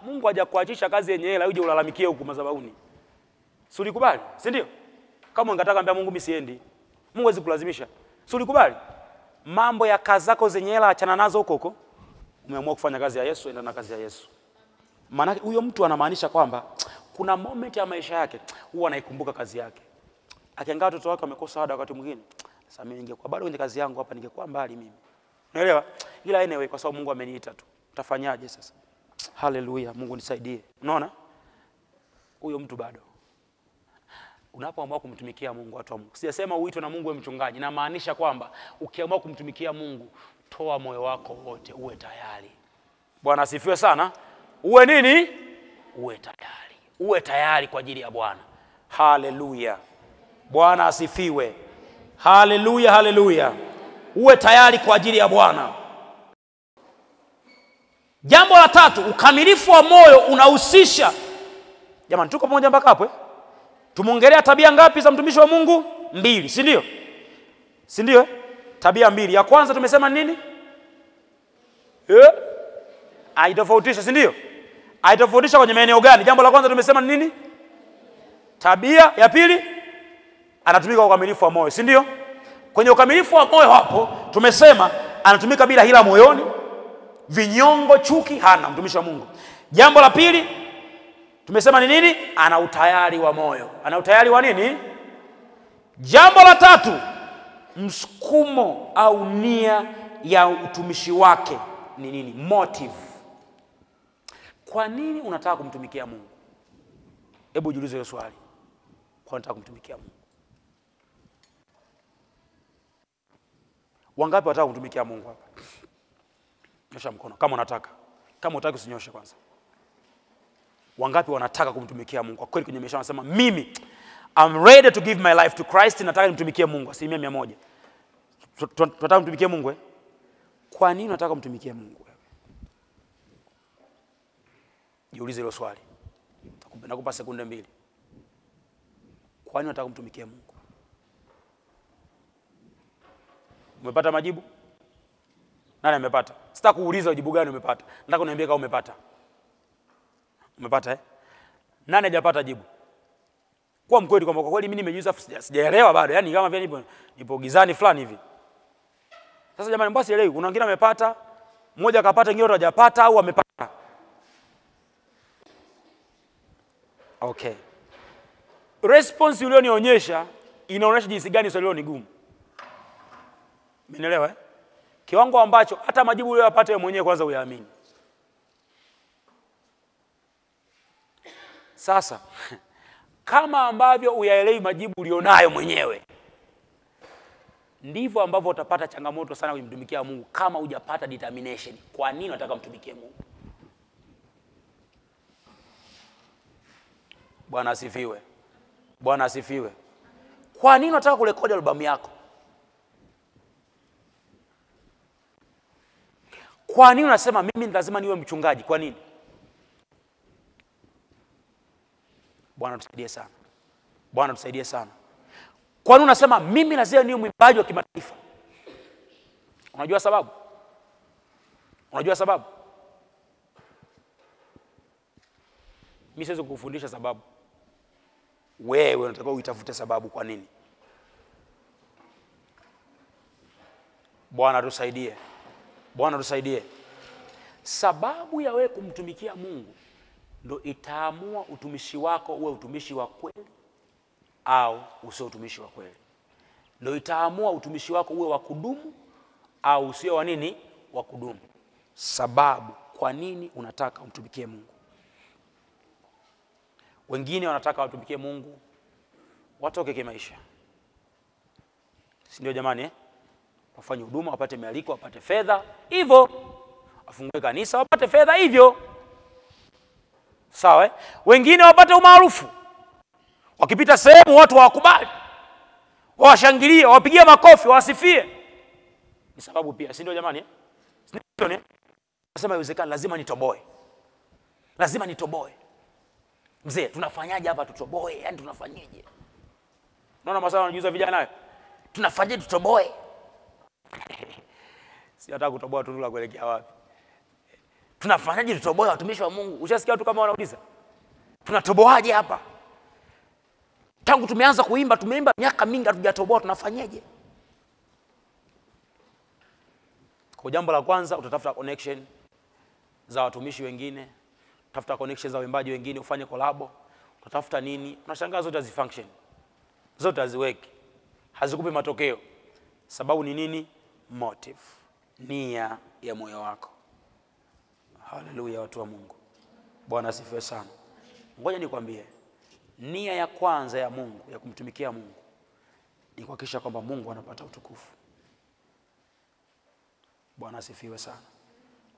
Mungu hajakuachisha kazi yenye hela uje ulalamikie huko madhabahuni. Si ulikubali, si ndio? Kama ungetaka ambia Mungu mimi siendi, Mungu hawezi kulazimisha. Si ulikubali? Mambo ya kazi zako zenye hela achana nazo huko huko. Umeamua kufanya kazi ya Yesu, enda na kazi ya Yesu. Maana huyo mtu anamaanisha kwamba kuna moment ya maisha yake huwa anaikumbuka kazi yake. Akiangalia watoto wake wamekosa ada wakati mwingine, sasa mimi ningekuwa bado kwenye kazi yangu hapa, ningekuwa mbali mimi. Unaelewa? Ila anyway kwa sababu Mungu ameniita tu. Utafanyaje sasa? Haleluya, Mungu nisaidie. Unaona? Huyo mtu bado. Unapoamua kumtumikia Mungu, watu wa Mungu. Sijasema uitwe na Mungu wewe mchungaji, na maanisha kwamba ukiamua kumtumikia Mungu, toa moyo wako wote, uwe tayari. Bwana asifiwe sana. Uwe nini? Uwe tayari. Uwe tayari kwa ajili ya Bwana. Haleluya. Bwana asifiwe. Haleluya, haleluya. Uwe tayari kwa ajili ya Bwana. Jambo la tatu, ukamilifu wa moyo unahusisha. Jamani tuko pamoja mpaka hapo Tumeongelea tabia ngapi za mtumishi wa Mungu? 2, si ndio? Si ndio? Tabia 2. Ya kwanza tumesema nini? Aitofautisha, si ndio? Aitofautisha kwenye maeneo gani? Jambo la kwanza tumesema nini? Tabia. Ya pili, anatumika kwa ukamilifu wa moyo, si ndio? Kwenye ukamilifu wa moyo hapo tumesema anatumika bila hila moyoni, vinyongo, chuki hana mtumishi wa Mungu. Jambo la pili tumesema ni nini? Ana utayari wa moyo. Ana utayari wa nini? Jambo la tatu, msukumo au nia ya utumishi wake ni nini? Motive. Kwa nini unataka kumtumikia Mungu? Hebu jiulize hilo swali. Kwa nini unataka kumtumikia Mungu? Wangapi wanataka kumtumikia Mungu hapa? Nyosha mkono kama unataka. Kama unataka usinyoshe kwanza. Wangapi wanataka kumtumikia Mungu? Kwa kweli kwenye maisha wanasema mimi I'm ready to give my life to Christ, nataka nimtumikie Mungu 100%. Tunataka kumtumikia Mungu Kwa nini unataka kumtumikia Mungu wewe? Jiulize hilo swali. Nakupa sekunde 2. Kwa nini unataka kumtumikia Mungu? Umepata majibu? Nani amepata? Sitaki kuuliza jibu gani umepata. Nataka uniambie kama umepata. Umepata Nani hajapata jibu? Kwa mkweli kwamba kwa kweli mimi nimejiuliza sijaelewa bado. Yaani kama vile nipo gizani fulani hivi. Sasa jamani, mbona sielewi? Kuna wengine wamepata, mmoja akapata, wengine hawajapata au wamepata. Okay. Response ulionionyesha inaonyesha jinsi gani swali hilo ni gumu. Umeelewa Kiwango ambacho hata majibu uliyopata wewe mwenyewe kwanza uyaamini. Sasa kama ambavyo uyaelewi majibu ulionayo mwenyewe, ndivyo ambavyo utapata changamoto sana kumtumikia Mungu kama hujapata determination. Kwa nini unataka kumtumikia Mungu? Bwana asifiwe. Bwana asifiwe. Kwa nini unataka kurekodi albamu yako? Kwa nini unasema mimi lazima niwe mchungaji? Kwa nini? Bwana tusaidie sana. Bwana tusaidie sana. Kwa nini unasema mimi lazima niwe mwimbaji wa kimataifa? Unajua sababu? Unajua sababu? Mimi siwezi kukufundisha sababu. Wewe unatakiwa uitafute sababu kwa nini. Bwana tusaidie. Bwana tusaidie. Sababu ya wewe kumtumikia Mungu ndio itaamua utumishi wako uwe utumishi wa kweli au usio utumishi wa kweli. Ndio itaamua utumishi wako uwe wa kudumu au usio wa nini? Wa kudumu. Sababu kwa nini unataka umtumikie Mungu. Wengine wanataka watumikie Mungu watoke kimaisha. Si ndio jamani Wafanye huduma, wapate mialiko, wapate fedha, hivyo. Wafungue kanisa, wapate fedha, hivyo. Sawa Wengine wapate umaarufu. Wakipita sehemu watu hawakubali. Wawashangilie, wapigie makofi, wasifie. Ni sababu pia, si ndio jamani Si ndio Nasema iwezekana lazima nitoboe. Lazima nitoboe. Mzee, tunafanyaje hapa tutoboe? Yaani tunafanyaje? Unaona maswali wanajiuliza vijana nayo. Tunafanyaje tutoboe? Si hata kutoboa tundu la kuelekea wapi. Tunafanyaje tutoboe watumishi wa Mungu? Ushasikia watu kama wanauliza? Tunatoboaje hapa? Tangu tumeanza kuimba, tumeimba miaka mingi hatujatoboa, tunafanyaje? Kwa jambo la kwanza utatafuta connection za watumishi wengine, utafuta connection za waimbaji wengine, ufanye collab, utatafuta nini? Unashangaa zote hazifunction. Zote haziweki. Hazikupi matokeo. Sababu ni nini? Motive. Nia ya moyo wako. Haleluya watu wa Mungu. Bwana asifiwe sana. Ngoja nikwambie. Nia ya kwanza ya Mungu, ya kumtumikia Mungu, ni kuhakikisha kwamba Mungu anapata utukufu. Bwana asifiwe sana.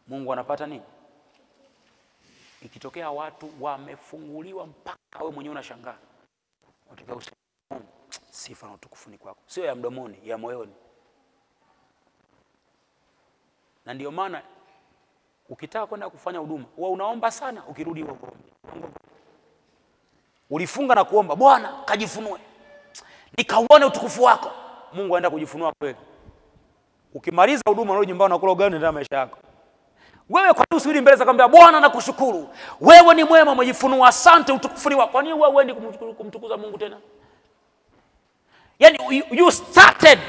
Mungu anapata nini? Ikitokea watu wamefunguliwa mpaka wewe mwenyewe unashangaa. Unataka useme sifa na utukufu ni kwako. Sio ya mdomoni, ya moyoni. Na ndio maana ukitaka kwenda kufanya huduma, wewe unaomba sana, ukirudi wewe ulifunga na kuomba, Bwana kajifunue. Nikauone utukufu wako. Mungu aenda kujifunua kweli. Ukimaliza huduma unarudi nyumbani unakula ugali na maisha yako. Wewe kwa nini usirudi mbele za kumwambia Bwana nakushukuru. Wewe ni mwema, umejifunua, asante, utukufu ni wako. Kwa nini wewe uendi kumtukuza Mungu tena? Yaani you started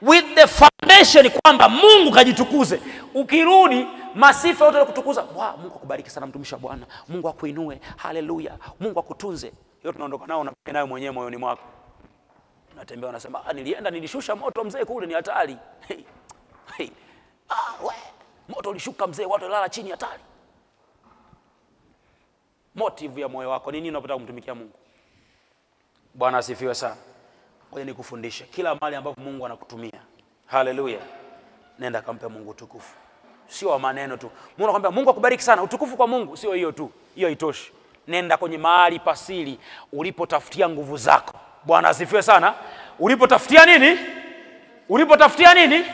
with the foundation kwamba Mungu kajitukuze. Ukirudi masifa yote kutukuza, wow, Mungu akubariki sana mtumishi wa Bwana. Mungu akuinue. Haleluya. Mungu akutunze. Yote tunaondoka nao na nayo mwenyewe moyoni mwako. Unatembea unasema, nilishusha moto mzee kule, ni hatari. moto ulishuka mzee, watu walala chini, hatari. Motive ya moyo wako ni nini unapotaka kumtumikia Mungu? Bwana asifiwe sana. Ngoja nikufundishe, kila mahali ambapo Mungu anakutumia, haleluya, nenda kampe Mungu utukufu. Sio maneno tu. Mungu anakuambia Mungu akubariki sana, utukufu kwa Mungu, sio hiyo tu. Hiyo haitoshi. Nenda kwenye mahali pasiri ulipotafutia nguvu zako. Bwana asifiwe sana. Ulipotafutia nini? Ulipotafutia nini?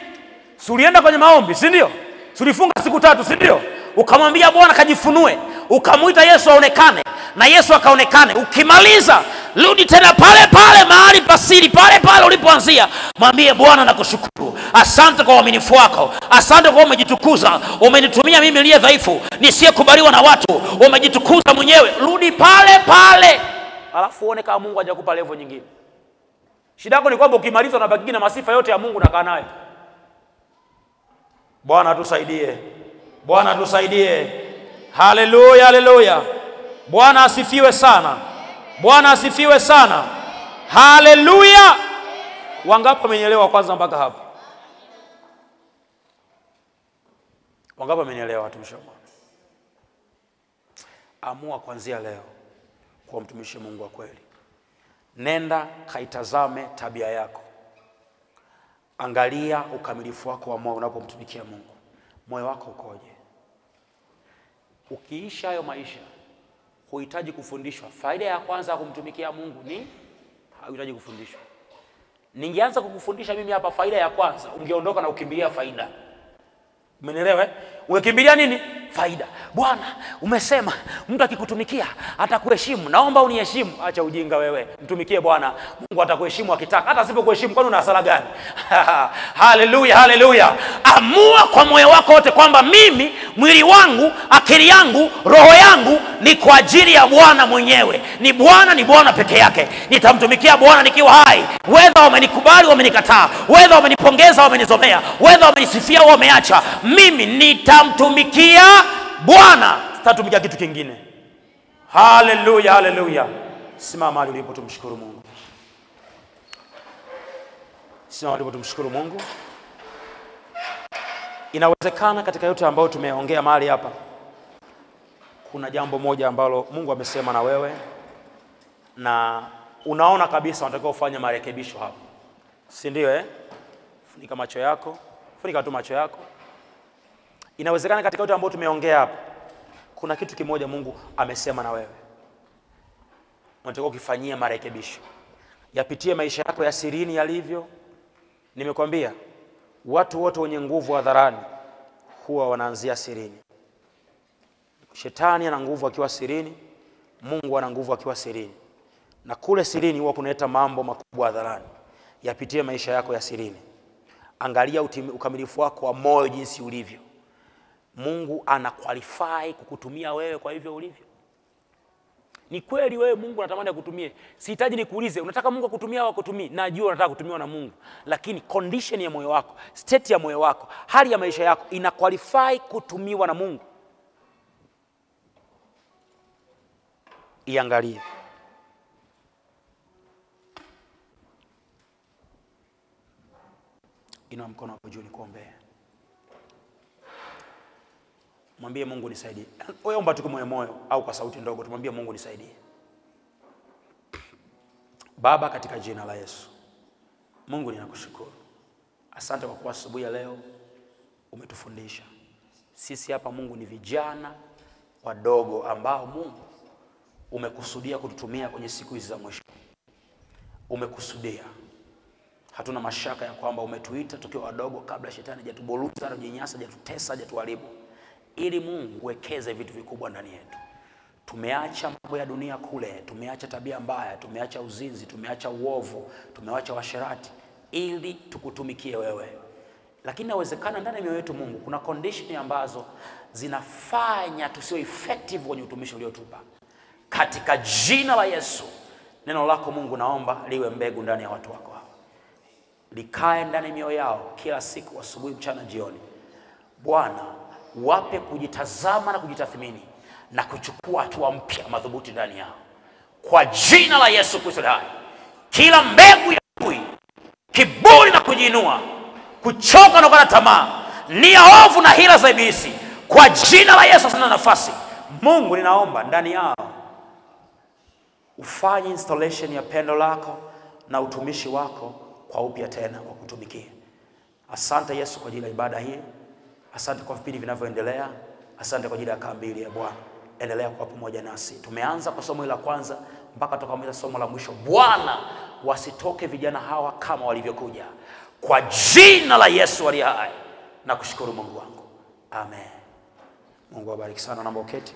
Si ulienda kwenye maombi, si ndio? Si ulifunga siku 3, si ndio? Ukamwambia Bwana kajifunue, ukamuita Yesu aonekane, na Yesu akaonekane. Ukimaliza, rudi tena pale pale mahali pasiri, pale pale ulipoanzia. Mwambie Bwana nakushukuru. Asante kwa uaminifu wako. Asante kwa umejitukuza. Umenitumia mimi niliye dhaifu, nisiyekubaliwa na watu. Umejitukuza mwenyewe. Rudi pale pale. Alafu uone kama Mungu hajakupa level nyingine. Shida yako ni kwamba ukimaliza unabaki na masifa yote ya Mungu na kaa naye. Bwana tusaidie. Bwana tusaidie. Haleluya, haleluya. Bwana asifiwe sana. Bwana asifiwe sana. Haleluya. Wangapi wamenielewa kwanza mpaka hapa? Wangapi wamenielewa watumishi wa Mungu? Amua kuanzia leo kuwa mtumishi Mungu wa kweli. Nenda kaitazame tabia yako. Angalia ukamilifu wako wa moyo unapomtumikia Mungu. Moyo wako ukoje? Ukiisha hayo maisha, huhitaji kufundishwa. Faida ya kwanza ya kumtumikia Mungu ni hauhitaji kufundishwa. Ningeanza kukufundisha mimi hapa faida ya kwanza, ungeondoka na ukimbilia faida. Umenielewa? Ungekimbilia nini? Faida. Bwana, umesema mtu akikutumikia atakuheshimu. Naomba uniheshimu. Acha ujinga wewe. Mtumikie Bwana. Mungu atakuheshimu akitaka. Hata asipokuheshimu kwani una hasara gani? Haleluya, haleluya. Amua kwa moyo wako wote kwamba mimi, mwili wangu, akili yangu, roho yangu ni kwa ajili ya Bwana mwenyewe. Ni Bwana peke yake. Nitamtumikia Bwana nikiwa hai. Whether wamenikubali, wamenikataa, whether wamenipongeza, wamenizomea, whether wamenisifia au wameacha, mimi nitamtumikia Bwana, sitatumikia kitu kingine. Haleluya, haleluya. Simama mahali ulipo tumshukuru Mungu. Simama mahali ulipo tumshukuru Mungu. Inawezekana katika yote ambayo tumeongea mahali hapa, kuna jambo moja ambalo Mungu amesema na wewe, na unaona kabisa unatakiwa ufanye marekebisho hapo. Si ndio Funika macho yako. Funika tu macho yako. Inawezekana katika yote ambayo tumeongea hapa, kuna kitu kimoja Mungu amesema na wewe, unatakiwa ukifanyia marekebisho. Yapitie maisha yako ya sirini yalivyo. Nimekwambia watu wote wenye nguvu hadharani huwa wanaanzia sirini. Shetani ana nguvu akiwa sirini, Mungu ana nguvu akiwa sirini. Na kule sirini huwa kunaleta mambo makubwa hadharani. Yapitie maisha yako ya sirini. Angalia ukamilifu wako wa moyo jinsi ulivyo. Mungu ana qualify kukutumia wewe kwa hivyo ulivyo. Ni kweli wewe Mungu anatamani akutumie. Sihitaji nikuulize unataka Mungu akutumie au akutumie. Najua unataka kutumiwa na Mungu. Lakini condition ya moyo wako, state ya moyo wako, hali ya maisha yako ina qualify kutumiwa na Mungu. Iangalie. Inua mkono wako juu nikuombee. Mwambie Mungu nisaidie. Wewe omba tu kwa moyo au kwa sauti ndogo, tumwambie Mungu nisaidie. Baba, katika jina la Yesu, Mungu ninakushukuru. Asante kwa kuwa asubuhi ya leo umetufundisha. Sisi hapa Mungu ni vijana wadogo ambao Mungu umekusudia kututumia kwenye siku hizi za mwisho. Umekusudia. Hatuna mashaka ya kwamba umetuita tukiwa wadogo kabla shetani hajatubuluza, hajajinyasa, hajatutesa, hajatuharibu, ili Mungu uwekeze vitu vikubwa ndani yetu. Tumeacha mambo ya dunia kule, tumeacha tabia mbaya, tumeacha uzinzi, tumeacha uovu, tumeacha washerati ili tukutumikie wewe. Lakini inawezekana ndani ya mioyo yetu Mungu kuna condition ambazo zinafanya tusio effective kwenye utumishi uliotupa. Katika jina la Yesu, neno lako Mungu naomba liwe mbegu ndani ya watu wako. Likae ndani ya mioyo yao kila siku, asubuhi, mchana, jioni. Bwana, wape kujitazama na kujitathmini na kuchukua hatua mpya madhubuti ndani yao. Kwa jina la Yesu Kristo hai. Kila mbegu ya kiburi na kujiinua, kuchoka na kukata tamaa, nia ovu na hila za ibilisi. Kwa jina la Yesu sana nafasi. Mungu, ninaomba ndani yao ufanye installation ya pendo lako na utumishi wako kwa upya tena wa kutumikia. Asante Yesu kwa ajili ya ibada hii. Asante kwa vipindi vinavyoendelea. Asante kwa ajili ya kambi ya Bwana. Endelea kuwa pamoja nasi. Tumeanza kwa somo la kwanza mpaka tukamaliza somo la mwisho. Bwana, wasitoke vijana hawa kama walivyokuja. Kwa jina la Yesu aliye hai. Nakushukuru Mungu wangu. Amen. Mungu awabariki sana. Naomba uketi.